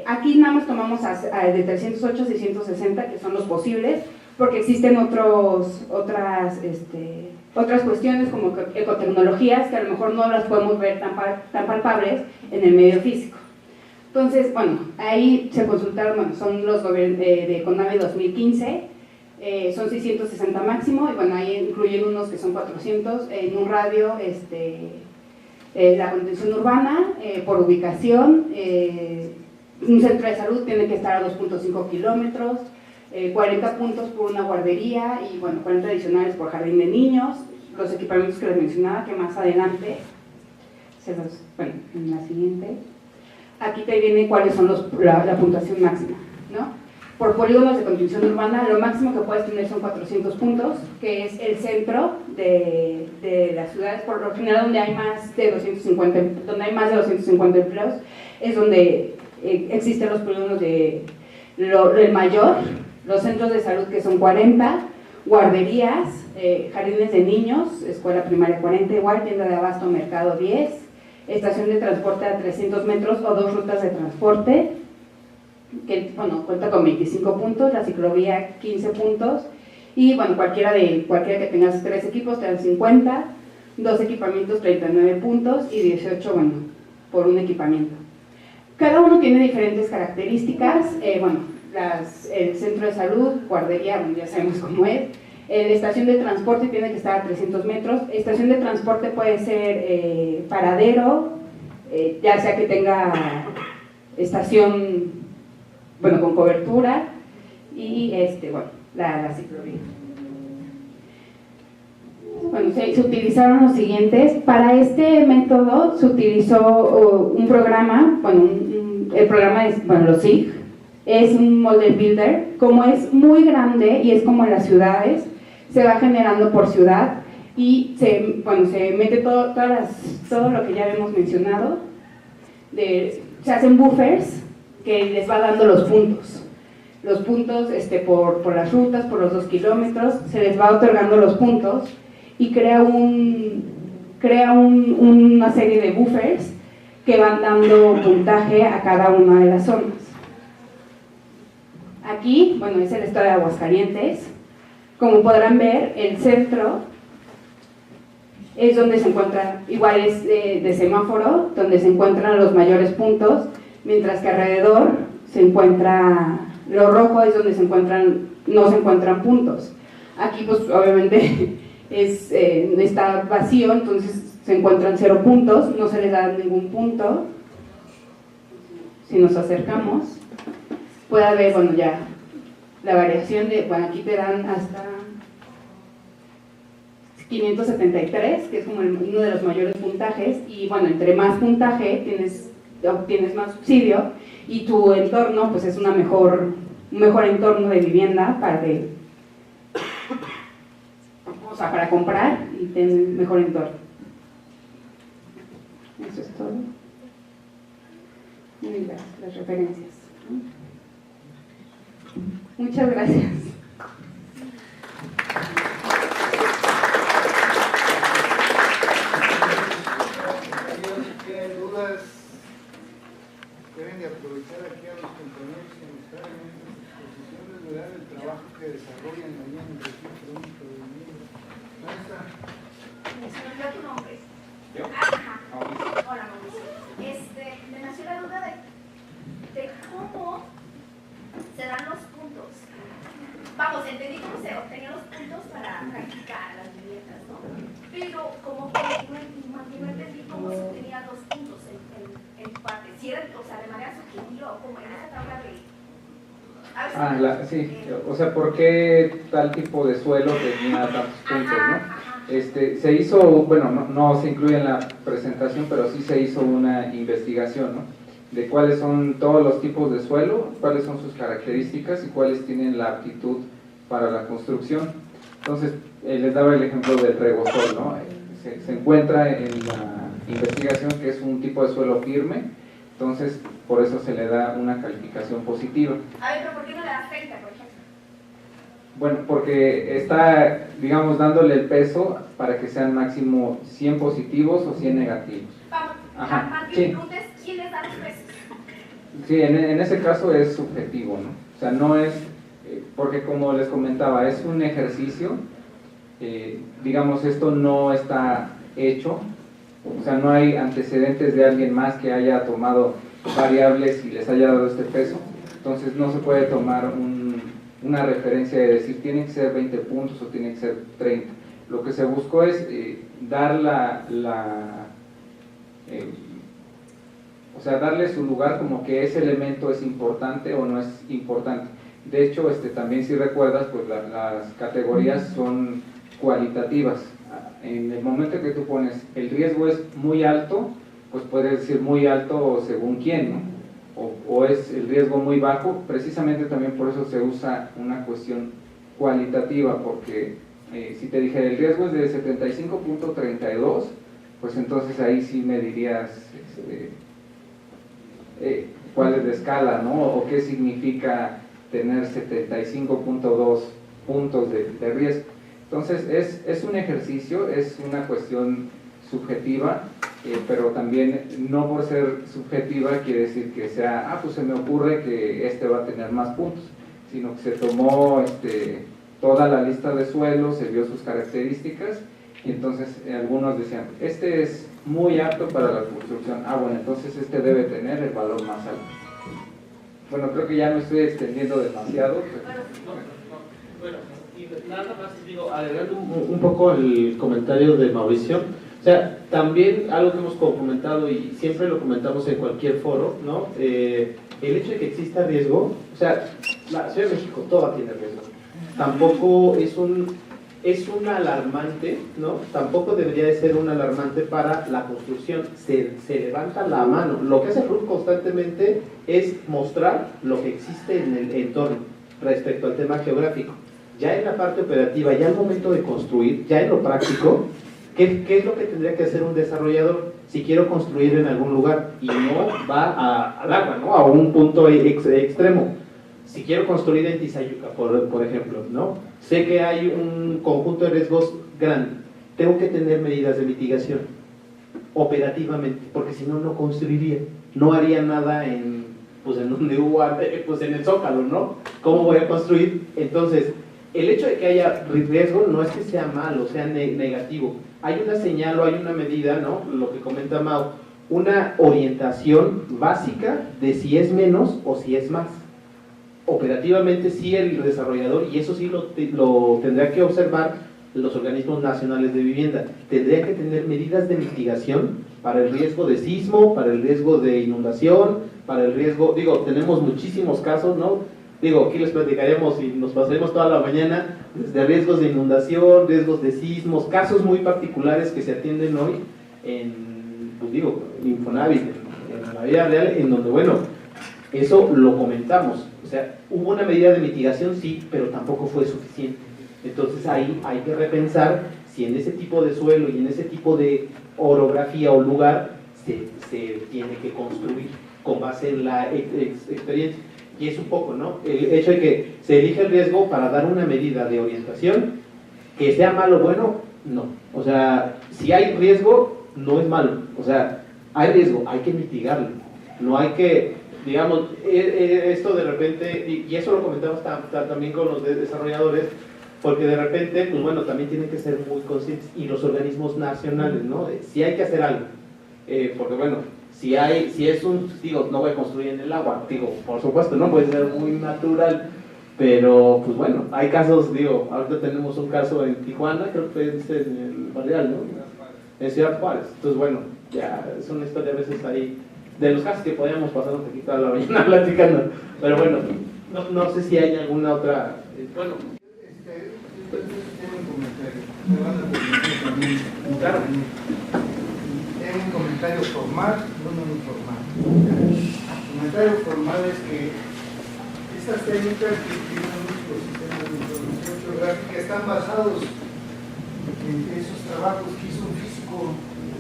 Aquí nada más tomamos de 308 a 660, que son los posibles, porque existen otras cuestiones como ecotecnologías que a lo mejor no las podemos ver tan palpables en el medio físico. Entonces, bueno, ahí se consultaron, son los gobiernos de CONAVE 2015, son 660 máximo, y bueno, ahí incluyen unos que son 400 en un radio, la contención urbana, por ubicación, un centro de salud tiene que estar a 2.5 kilómetros, 40 puntos por una guardería y bueno, 40 adicionales por jardín de niños, los equipamientos que les mencionaba, que más adelante, en la siguiente, aquí te viene cuáles son la puntuación máxima, ¿no? Por polígonos de contención urbana, lo máximo que puedes tener son 400 puntos, que es el centro de las ciudades, por lo general donde hay más de 250 empleos, es donde existen los polígonos el mayor, los centros de salud que son 40, guarderías, jardines de niños, escuela primaria 40, igual, tienda de abasto, mercado 10, estación de transporte a 300 metros o 2 rutas de transporte, que bueno, cuenta con 25 puntos, la ciclovía 15 puntos, y bueno, cualquiera que tengas 3 equipos te dan 50, 2 equipamientos 39 puntos y 18, bueno, por un equipamiento. Cada uno tiene diferentes características, bueno, el centro de salud, guardería, bueno, ya sabemos cómo es. La estación de transporte tiene que estar a 300 metros. Estación de transporte puede ser paradero, ya sea que tenga estación, bueno, con cobertura, y bueno, la ciclovía. Bueno, se utilizaron los siguientes. Para este método se utilizó un programa, bueno, el programa es, bueno, los SIG, es un model builder. Como es muy grande y es como en las ciudades, se va generando por ciudad y se mete todo lo que ya habíamos mencionado, se hacen buffers que les va dando los puntos por las rutas, por los 2 kilómetros, se les va otorgando los puntos y crea una serie de buffers que van dando puntaje a cada una de las zonas. Aquí, bueno, es el estado de Aguascalientes. Como podrán ver, el centro es donde se encuentra, igual es de semáforo, donde se encuentran los mayores puntos, mientras que alrededor se encuentra, lo rojo es donde no se encuentran puntos. Aquí pues obviamente está vacío, entonces se encuentran 0 puntos, no se les da ningún punto. Si nos acercamos, puede haber, bueno, ya la variación de, bueno, aquí te dan hasta 573, que es como uno de los mayores puntajes, y bueno, entre más puntaje obtienes más subsidio, y tu entorno pues es un mejor entorno de vivienda para comprar y tener mejor entorno. Eso es todo. Y las referencias. Muchas gracias. ¿Tienen dudas? Deben de aprovechar aquí a los compañeros que están en estas exposiciones, ¿verdad? El trabajo que desarrollan allá en el registro único de vivienda. Maestra. ¿Se me olvidó tu nombre? ¿Yo? Ajá. Hola, Mauricio. Me nació la duda de cómo se dan los puntos. Vamos, entendí cómo se obtenían los puntos para calificar las viviendas, ¿no? Pero como que no entendí cómo se obtenían los puntos en parte. Si era, o sea, de manera subjetiva o como en esa tabla de... Sí, o sea, ¿por qué tal tipo de suelo tenía tantos puntos, no? Se hizo, bueno, no se incluye en la presentación, pero sí se hizo una investigación, ¿no? De cuáles son todos los tipos de suelo, cuáles son sus características y cuáles tienen la aptitud para la construcción. Entonces, les daba el ejemplo del regosol, ¿no? Se encuentra en la investigación que es un tipo de suelo firme, entonces por eso se le da una calificación positiva. A ver, pero ¿por qué no le das 30, por ejemplo? Bueno, porque está, digamos, dándole el peso para que sean máximo 100 positivos o 100 negativos. Vamos, Ajá, mi sí. pregunta es, ¿quién les da los pesos? Sí, en ese caso es subjetivo, ¿no? O sea, no es, porque como les comentaba, es un ejercicio, digamos, esto no está hecho, o sea, no hay antecedentes de alguien más que haya tomado variables y les haya dado este peso, entonces no se puede tomar una referencia de decir tiene que ser 20 puntos o tiene que ser 30. Lo que se buscó es dar o sea, darle su lugar como que ese elemento es importante o no es importante. De hecho, también si recuerdas, pues las categorías son cualitativas. En el momento que tú pones el riesgo es muy alto, pues puedes decir muy alto según quién, ¿no? O es el riesgo muy bajo, precisamente también por eso se usa una cuestión cualitativa, porque si te dijera el riesgo es de 75.32, pues entonces ahí sí me dirías cuál es la escala, ¿no? O qué significa tener 75.2 puntos de riesgo. Entonces es un ejercicio, es una cuestión subjetiva, pero también no por ser subjetiva quiere decir que sea, pues se me ocurre que este va a tener más puntos, sino que se tomó toda la lista de suelos, se vio sus características, y entonces algunos decían, este es muy apto para la construcción, bueno, entonces este debe tener el valor más alto. Bueno, creo que ya me estoy extendiendo demasiado. Bueno, y nada más digo, agregando un poco el comentario de Mauricio, o sea, también algo que hemos comentado y siempre lo comentamos en cualquier foro, ¿no? El hecho de que exista riesgo, o sea, la Ciudad de México toda tiene riesgo, tampoco es un alarmante, ¿no? Tampoco debería de ser un alarmante para la construcción, se levanta la mano. Lo que hace el RUF constantemente es mostrar lo que existe en el entorno respecto al tema geográfico. Ya en la parte operativa, ya al momento de construir, ya en lo práctico, ¿qué es lo que tendría que hacer un desarrollador si quiero construir en algún lugar y no va al agua, ¿no? A un punto extremo? Si quiero construir en Tizayuca, por ejemplo, ¿no? Sé que hay un conjunto de riesgos grande. Tengo que tener medidas de mitigación operativamente, porque si no, no construiría. No haría nada en donde hubo, pues en el Zócalo, ¿no? ¿Cómo voy a construir? Entonces, el hecho de que haya riesgo no es que sea malo, sea negativo. Hay una señal o hay una medida, ¿no? Lo que comenta Mau, una orientación básica de si es menos o si es más. Operativamente sí el desarrollador, y eso sí lo tendrá que observar los organismos nacionales de vivienda, tendría que tener medidas de mitigación para el riesgo de sismo, para el riesgo de inundación, para el riesgo, tenemos muchísimos casos, ¿no? Aquí les platicaríamos y nos pasaremos toda la mañana desde riesgos de inundación, riesgos de sismos, casos muy particulares que se atienden hoy en, Infonavit, en la vida real, en donde, eso lo comentamos. O sea, hubo una medida de mitigación, sí, pero tampoco fue suficiente. Entonces ahí hay que repensar si en ese tipo de suelo y en ese tipo de orografía o lugar se tiene que construir con base en la experiencia. Y es un poco, ¿no? El hecho de que se elige el riesgo para dar una medida de orientación, que sea malo o bueno, no. O sea, si hay riesgo, no es malo. O sea, hay riesgo, hay que mitigarlo. No hay que, esto de repente, y eso lo comentamos también con los desarrolladores, porque de repente, también tienen que ser muy conscientes, y los organismos nacionales, ¿no? Si hay que hacer algo, porque si es no voy a construir en el agua, por supuesto, no puede ser muy natural, pero hay casos, ahorita tenemos un caso en Tijuana, creo que es en el Barrial, ¿no? En Ciudad Juárez. Entonces, ya es una historia a veces ahí, de los casos que podríamos pasar un poquito a la mañana platicando, pero no sé si hay alguna otra, tengo un comentario, me van a permitir también. Claro. Tengo un comentario formal y uno informal. El comentario formal es que estas técnicas que utilizan los sistemas de información geográfica están basados en esos trabajos que hizo un físico,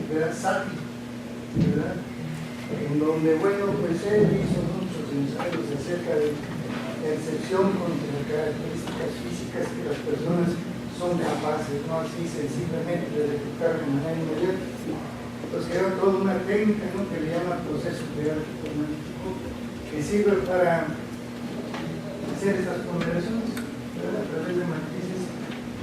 ¿verdad? Sati, ¿verdad? En donde, él hizo muchos ensayos acerca de la excepción contra las características físicas que las personas son capaces, no así sencillamente de detectar de manera inmediata. Entonces era toda una técnica, ¿no?, que le llama proceso geográfico analítico, que sirve para hacer estas ponderaciones, ¿verdad?, a través de matrices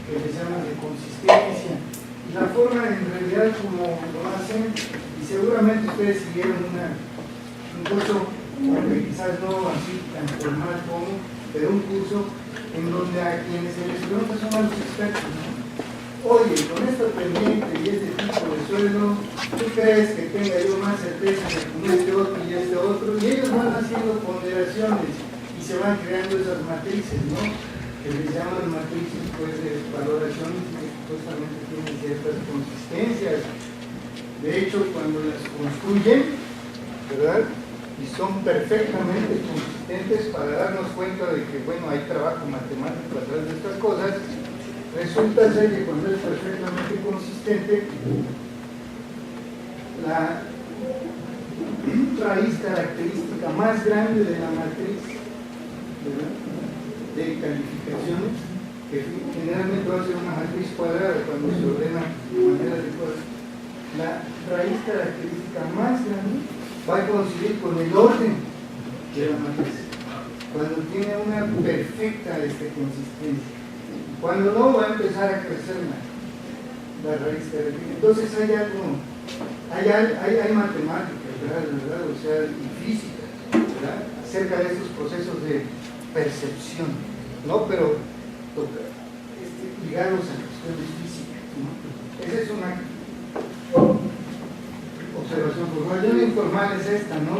que les llaman de consistencia. Y la forma en realidad como lo hacen, y seguramente ustedes siguieron un curso, aunque quizás no así tan formal como, pero un curso en donde a quienes se les pregunta son a los expertos, ¿no? Oye, con esta pendiente y este tipo de suelo, ¿tú crees que tenga yo más certeza de con este otro y este otro? Y ellos van haciendo ponderaciones y se van creando esas matrices, ¿no?, que les llaman matrices de valoración, que supuestamente tienen ciertas consistencias. De hecho, cuando las construyen, ¿verdad?, y son perfectamente consistentes, para darnos cuenta de que, hay trabajo matemático atrás de estas cosas, resulta ser que cuando es perfectamente consistente, la raíz característica más grande de la matriz, ¿verdad?, de calificaciones, que generalmente va a ser una matriz cuadrada cuando se ordena de manera adecuada, la raíz característica más grande va a coincidir con el orden de la matriz, cuando tiene una perfecta consistencia. Cuando no, va a empezar a crecer la raíz característica. Entonces hay algo, hay matemáticas, ¿verdad? O sea, y física, ¿verdad? Acerca de estos procesos de percepción, ¿no? Pero ligados a cuestiones físicas, ¿no? Esa es una observación formal. Y una informal es esta, ¿no? A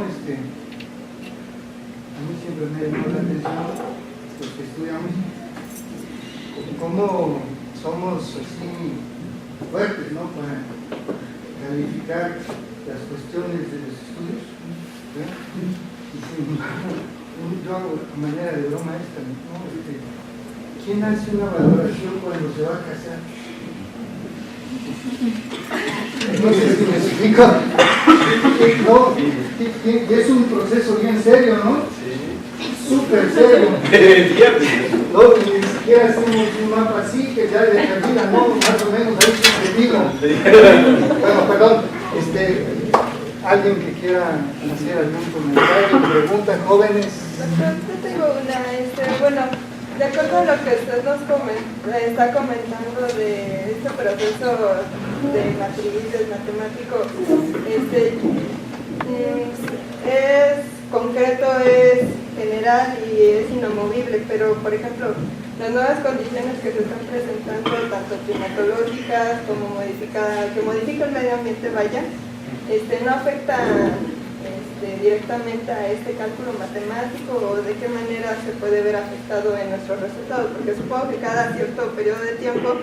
mí siempre me llamó la atención los que estudiamos cómo somos así fuertes, ¿no? Para calificar las cuestiones de los estudios, ¿verdad? Y sin embargo, yo hago a manera de broma esta, ¿no? ¿Quién hace una valoración cuando se va a casar? No sé si me explico. No, y es un proceso bien serio, ¿no? Súper serio. No, ni siquiera hacemos un mapa así que ya determina, ¿no? Más o menos ahí subjetivo. Bueno, perdón. Alguien que quiera hacer algún comentario, pregunta, jóvenes. Doctor, yo tengo una, bueno, de acuerdo a lo que usted nos está comentando de este proceso de matrices matemático, es concreto, es general y es inamovible, pero por ejemplo, las nuevas condiciones que se están presentando, tanto climatológicas como que modifican el medio ambiente, no afectan directamente a este cálculo matemático, o de qué manera se puede ver afectado en nuestros resultados, porque supongo que cada cierto periodo de tiempo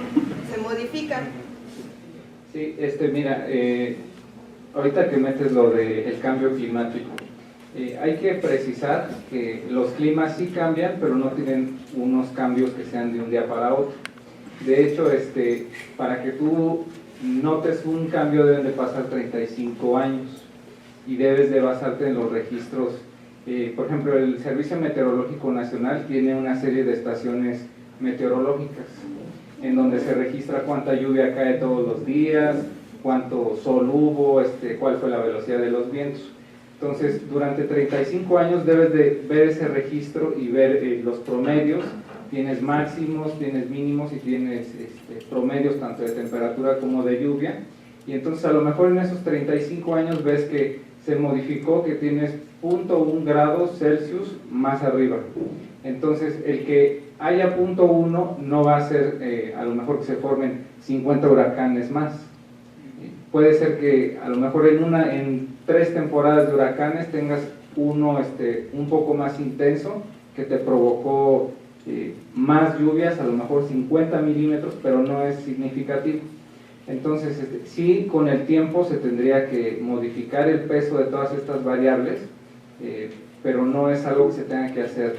se modifican. Sí, mira, ahorita que metes lo del cambio climático, hay que precisar que los climas sí cambian, pero no tienen unos cambios que sean de un día para otro. De hecho, para que tú notes un cambio deben de pasar 35 años y debes de basarte en los registros. Por ejemplo, el Servicio Meteorológico Nacional tiene una serie de estaciones meteorológicas en donde se registra cuánta lluvia cae todos los días, cuánto sol hubo, cuál fue la velocidad de los vientos. Entonces, durante 35 años debes de ver ese registro y ver los promedios. Tienes máximos, tienes mínimos y tienes promedios tanto de temperatura como de lluvia. Y entonces a lo mejor en esos 35 años ves que se modificó, que tienes 0.1 grados Celsius más arriba. Entonces el que haya 0.1 no va a ser a lo mejor que se formen 50 huracanes más. Puede ser que a lo mejor en 3 temporadas de huracanes tengas uno un poco más intenso que te provocó más lluvias, a lo mejor 50 milímetros, pero no es significativo. Entonces, sí, con el tiempo se tendría que modificar el peso de todas estas variables, pero no es algo que se tenga que hacer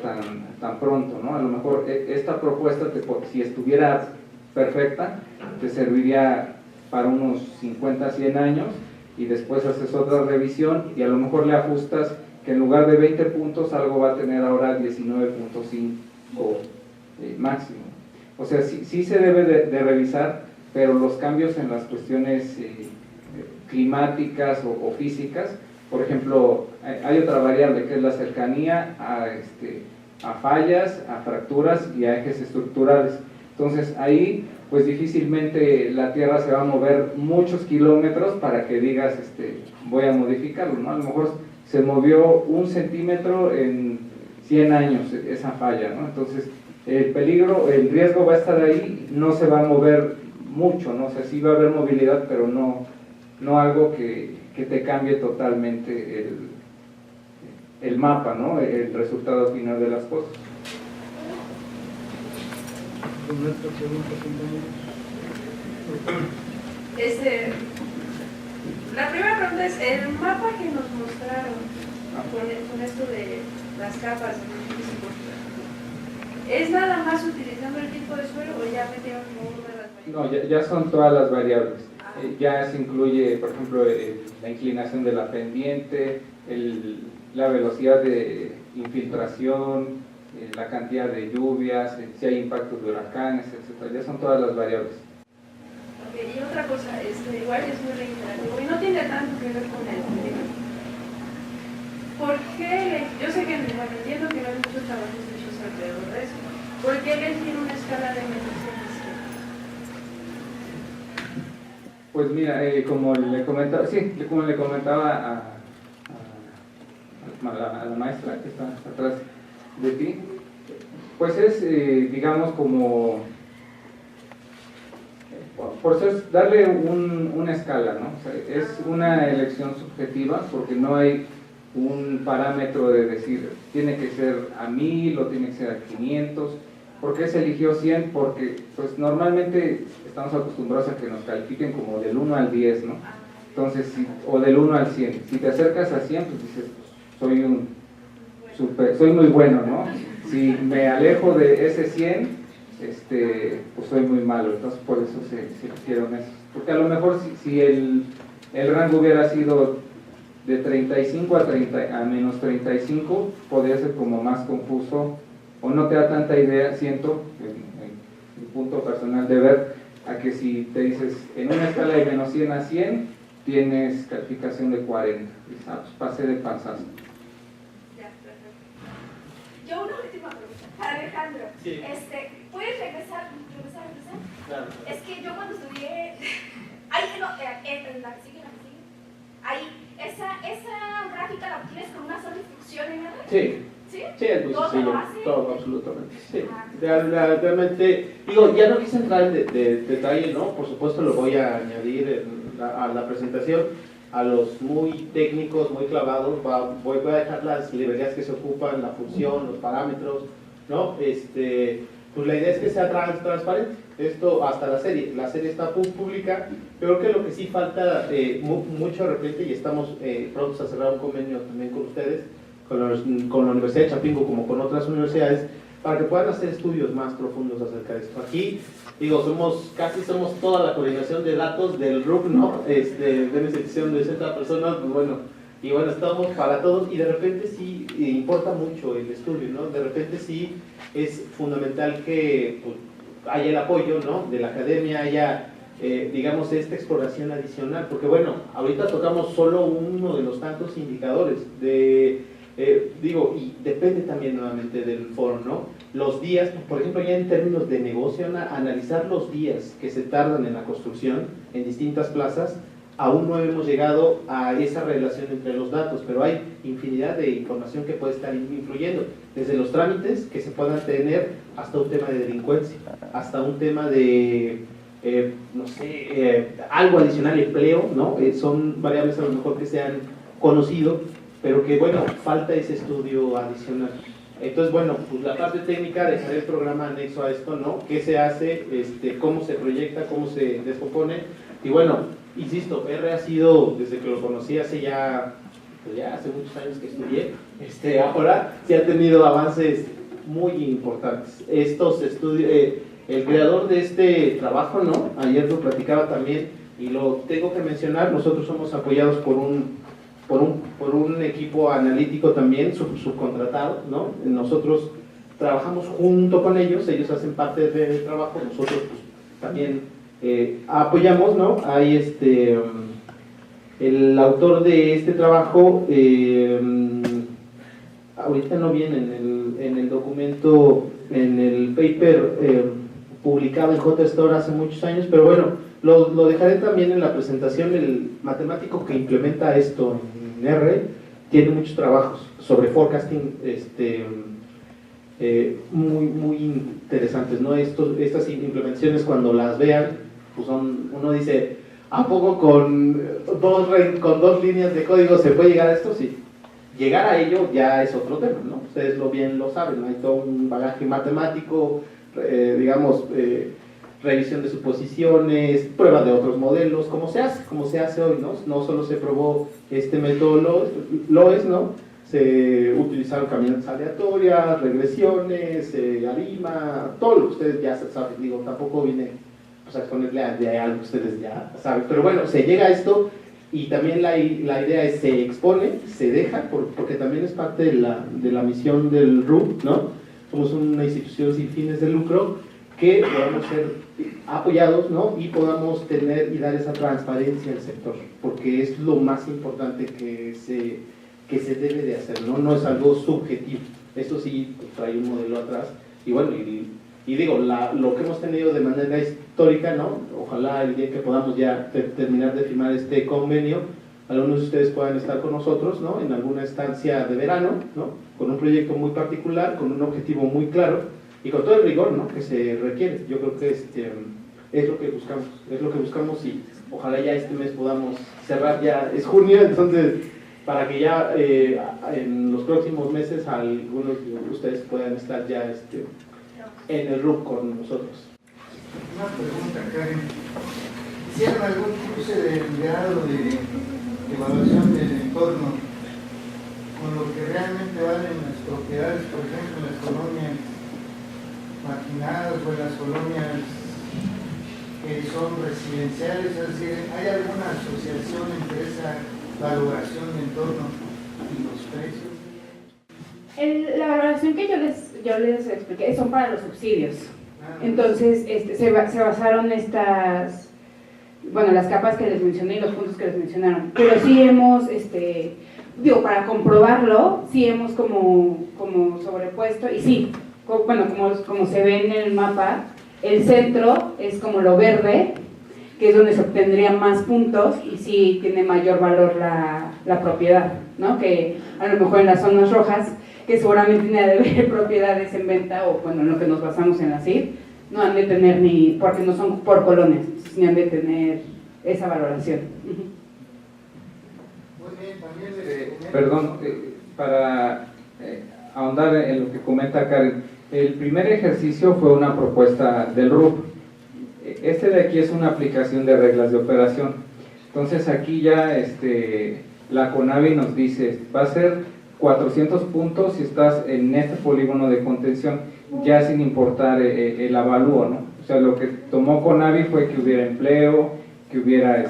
tan pronto, ¿no? A lo mejor esta propuesta, si estuviera perfecta, te serviría para unos 50, 100 años, y después haces otra revisión y a lo mejor le ajustas que en lugar de 20 puntos algo va a tener ahora 19.5 máximo. O sea, sí se debe de revisar, pero los cambios en las cuestiones climáticas o físicas, por ejemplo, hay otra variable que es la cercanía a fallas, a fracturas y a ejes estructurales. Entonces ahí pues difícilmente la Tierra se va a mover muchos kilómetros para que digas voy a modificarlo, ¿no? A lo mejor se movió 1 centímetro en 100 años esa falla, ¿no? Entonces el riesgo va a estar ahí, no se va a mover mucho, ¿no? O sea, sí va a haber movilidad, pero no algo que te cambie totalmente el mapa, ¿no? El resultado final de las cosas. Nuestra pregunta, la primera pregunta es, el mapa que nos mostraron con esto de las capas ¿es nada más utilizando el tipo de suelo o ya metieron como una de las variables? No, ya son todas las variables. Ya se incluye, por ejemplo, la inclinación de la pendiente, la velocidad de infiltración, la cantidad de lluvias, si hay impactos de huracanes, etc. Ya son todas las variables. Y otra cosa, igual es muy reiterativo y no tiene tanto que ver con el tema. ¿Por qué? Yo sé que, bueno, entiendo que no hay muchos trabajos hechos alrededor de eso. ¿Por qué elegir una escala de menos de 100? Pues mira, como le comentaba a la maestra que está atrás de ti, pues es, digamos, como, por ser, darle una escala, ¿no? O sea, es una elección subjetiva porque no hay un parámetro de decir, tiene que ser a 1000 o tiene que ser a 500. ¿Por qué se eligió 100? Porque pues normalmente estamos acostumbrados a que nos califiquen como del 1 al 10, ¿no? Entonces, o del 1 al 100. Si te acercas a 100, pues dices, soy muy bueno, ¿no? Si me alejo de ese 100, pues soy muy malo. Entonces, por eso se hicieron eso. Porque a lo mejor si el rango hubiera sido de 35 a menos 35, podría ser como más confuso, o no te da tanta idea, siento, en mi punto personal de ver, a que si te dices, en una escala de menos 100 a 100, tienes calificación de 40. Dices, pues pasé de panzazo. Ya, perfecto. Yo una última pregunta. Alejandro, Sí. ¿Puedes regresar? Claro. Es que yo cuando estudié, ahí no, en la que sigue, ahí, esa gráfica la obtienes con una sola instrucción en R. Sí. ¿Sí? Sí, es muy ¿Todo sencillo, lo hace? todo, absolutamente. Sí. Realmente, digo, ya no quise entrar en detalle, ¿no? Por supuesto lo voy a añadir a la presentación. A los muy técnicos, muy clavados, voy a dejar las librerías que se ocupan, la función, los parámetros, ¿no? Pues la idea es que sea transparente. Esto hasta la serie está pública. Yo creo que lo que sí falta mucho de repente, y estamos prontos a cerrar un convenio también con ustedes, con la Universidad de Chapingo como con otras universidades, para que puedan hacer estudios más profundos acerca de esto. Aquí, digo, casi somos toda la coordinación de datos del RUC, ¿no? De una sección de 60 personas, pues bueno, y bueno, estamos para todos, y de repente sí importa mucho el estudio, ¿no? De repente sí es fundamental que pues, haya el apoyo, ¿no? De la academia, haya, digamos, esta exploración adicional, porque bueno, ahorita tocamos solo uno de los tantos indicadores digo, y depende también nuevamente del foro, ¿no? Los días, por ejemplo, ya en términos de negocio, analizar los días que se tardan en la construcción en distintas plazas, aún no hemos llegado a esa relación entre los datos, pero hay infinidad de información que puede estar influyendo, desde los trámites que se puedan tener hasta un tema de delincuencia, hasta un tema de, no sé, algo adicional, empleo, ¿no? Son variables a lo mejor que se han conocido, pero que bueno, falta ese estudio adicional. Entonces, bueno, pues la parte técnica, dejaré el programa anexo a esto, ¿no? ¿Qué se hace? ¿Cómo se proyecta? ¿Cómo se descompone? Y bueno, insisto, R ha sido, desde que lo conocí hace ya, pues ya hace muchos años que estudié, ahora sí ha tenido avances muy importantes. Estos estudios, el creador de este trabajo, ¿no? Ayer lo platicaba también, y lo tengo que mencionar, nosotros somos apoyados por un equipo analítico también, subcontratado, ¿no? Nosotros trabajamos junto con ellos hacen parte del trabajo, nosotros pues, también apoyamos, ¿no? Hay el autor de este trabajo, ahorita no viene en el documento, en el paper publicado en JSTOR hace muchos años, pero bueno, lo dejaré también en la presentación. El matemático que implementa esto en R tiene muchos trabajos sobre forecasting muy interesantes, ¿no? Estas implementaciones, cuando las vean, pues uno dice, ¿a poco con dos líneas de código se puede llegar a esto? Sí. Llegar a ello ya es otro tema, ¿no? Ustedes bien lo saben, ¿no? Hay todo un bagaje matemático, digamos, revisión de suposiciones, prueba de otros modelos, como se hace hoy, ¿no? No solo se probó este método LOES, ¿no? Se utilizaron caminatas aleatorias, regresiones, ARIMA, todo lo que ustedes ya saben. Digo, tampoco vine pues, a exponerle de algo que ustedes ya saben, pero bueno, se llega a esto, y también la idea es se expone, se deja, porque también es parte de la misión del RUC, ¿no? Somos una institución sin fines de lucro, que podamos ser apoyados, ¿no? Y podamos tener y dar esa transparencia al sector, porque es lo más importante que se debe de hacer, ¿no? No es algo subjetivo. Eso sí, pues, trae un modelo atrás. Y bueno, y digo, lo que hemos tenido de manera histórica, ¿no? Ojalá el día que podamos ya terminar de firmar este convenio, algunos de ustedes puedan estar con nosotros, ¿no? En alguna estancia de verano, ¿no? Con un proyecto muy particular, con un objetivo muy claro y con todo el rigor, ¿no? Que se requiere. Yo creo que es lo que buscamos, y ojalá ya este mes podamos cerrar, ya es junio, entonces para que ya en los próximos meses algunos de ustedes puedan estar ya en el RUP con nosotros. Una pregunta, Karen. ¿Hicieron algún cruce de grado de evaluación del entorno con lo que realmente valen las propiedades, por ejemplo, en las colonias marginadas o en las colonias que son residenciales? Es decir, ¿hay alguna asociación entre esa valoración de entorno y los precios? La valoración que yo les expliqué son para los subsidios. Entonces se basaron las capas que les mencioné y los puntos que les mencionaron. Pero sí hemos, para comprobarlo, sí hemos como sobrepuesto, y sí, como se ve en el mapa, el centro es como lo verde, que es donde se obtendrían más puntos, y sí tiene mayor valor la propiedad, ¿no? Que a lo mejor en las zonas rojas, que seguramente ni ha de haber propiedades en venta, o bueno, en lo que nos basamos en la CID, no han de tener ni, porque no son por colonias, ni han de tener esa valoración. Muy bien, también Perdón, para ahondar en lo que comenta Karen, el primer ejercicio fue una propuesta del RUP. Este de aquí es una aplicación de reglas de operación. Entonces aquí ya la CONAVI nos dice, va a ser 400 puntos si estás en este polígono de contención, ya sin importar el avalúo, ¿no? O sea, lo que tomó CONAVI fue que hubiera empleo, que hubiera,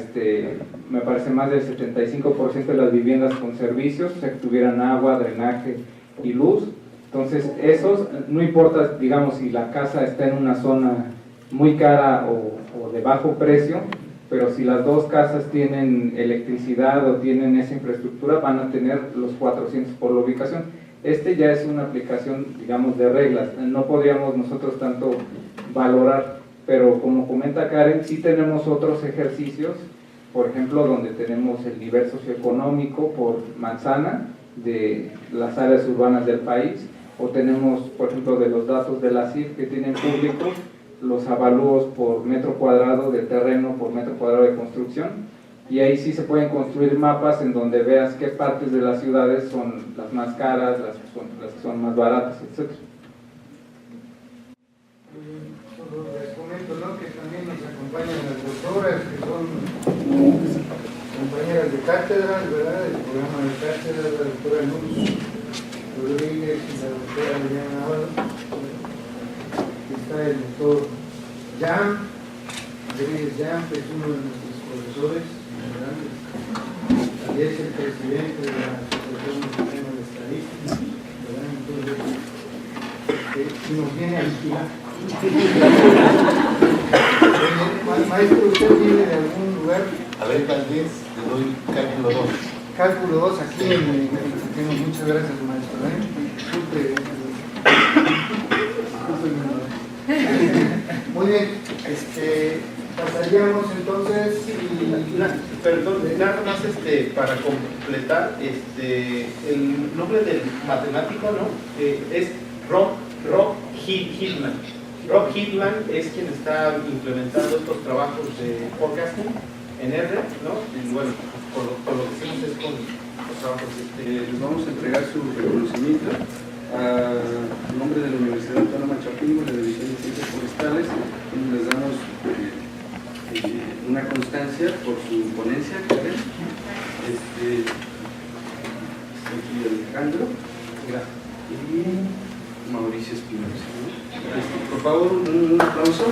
me parece, más del 75% de las viviendas con servicios, o sea, que tuvieran agua, drenaje y luz. Entonces, esos, no importa, digamos, si la casa está en una zona muy cara o de bajo precio, pero si las dos casas tienen electricidad o tienen esa infraestructura, van a tener los 400 por la ubicación. Ya es una aplicación, digamos, de reglas. No podríamos nosotros tanto valorar, pero como comenta Karen, sí tenemos otros ejercicios, por ejemplo, donde tenemos el nivel socioeconómico por manzana de las áreas urbanas del país, o tenemos, por ejemplo, de los datos de la CIF que tienen públicos, los avalúos por metro cuadrado de terreno, por metro cuadrado de construcción, y ahí sí se pueden construir mapas en donde veas qué partes de las ciudades son las más caras, las que son más baratas, etc. Solo les comento, ¿no?, que también nos acompañan las doctoras, que son compañeras de cátedra, ¿verdad?, del programa de cátedra, la doctora Luz Rodríguez y la doctora Liliana Ábalos. Está el doctor Jan Rodríguez Jan, que es uno de nuestros profesores, ¿verdad? Y es el presidente de la Asociación Mexicana de Estadística, ¿verdad? Entonces, si nos viene a vigilar. Maestro, ¿usted viene de algún lugar? A ver, tal vez le doy cálculo 2. Cálculo 2, aquí muchas gracias, maestro. Disculpe. Muy bien, pasaríamos entonces Perdón, nada más para completar, el nombre del matemático, ¿no? Es Rob Hillman. Rob Hillman es quien está implementando estos trabajos de forecasting en R, ¿no? Y bueno, por lo que hacemos es con los trabajos. Les vamos a entregar su reconocimiento a nombre de la Universidad Autónoma Chapingo, de la División de Ciencias Forestales. Les damos una constancia por su ponencia, Karen. Aquí Alejandro y Mauricio Espinosa. Por favor, un aplauso.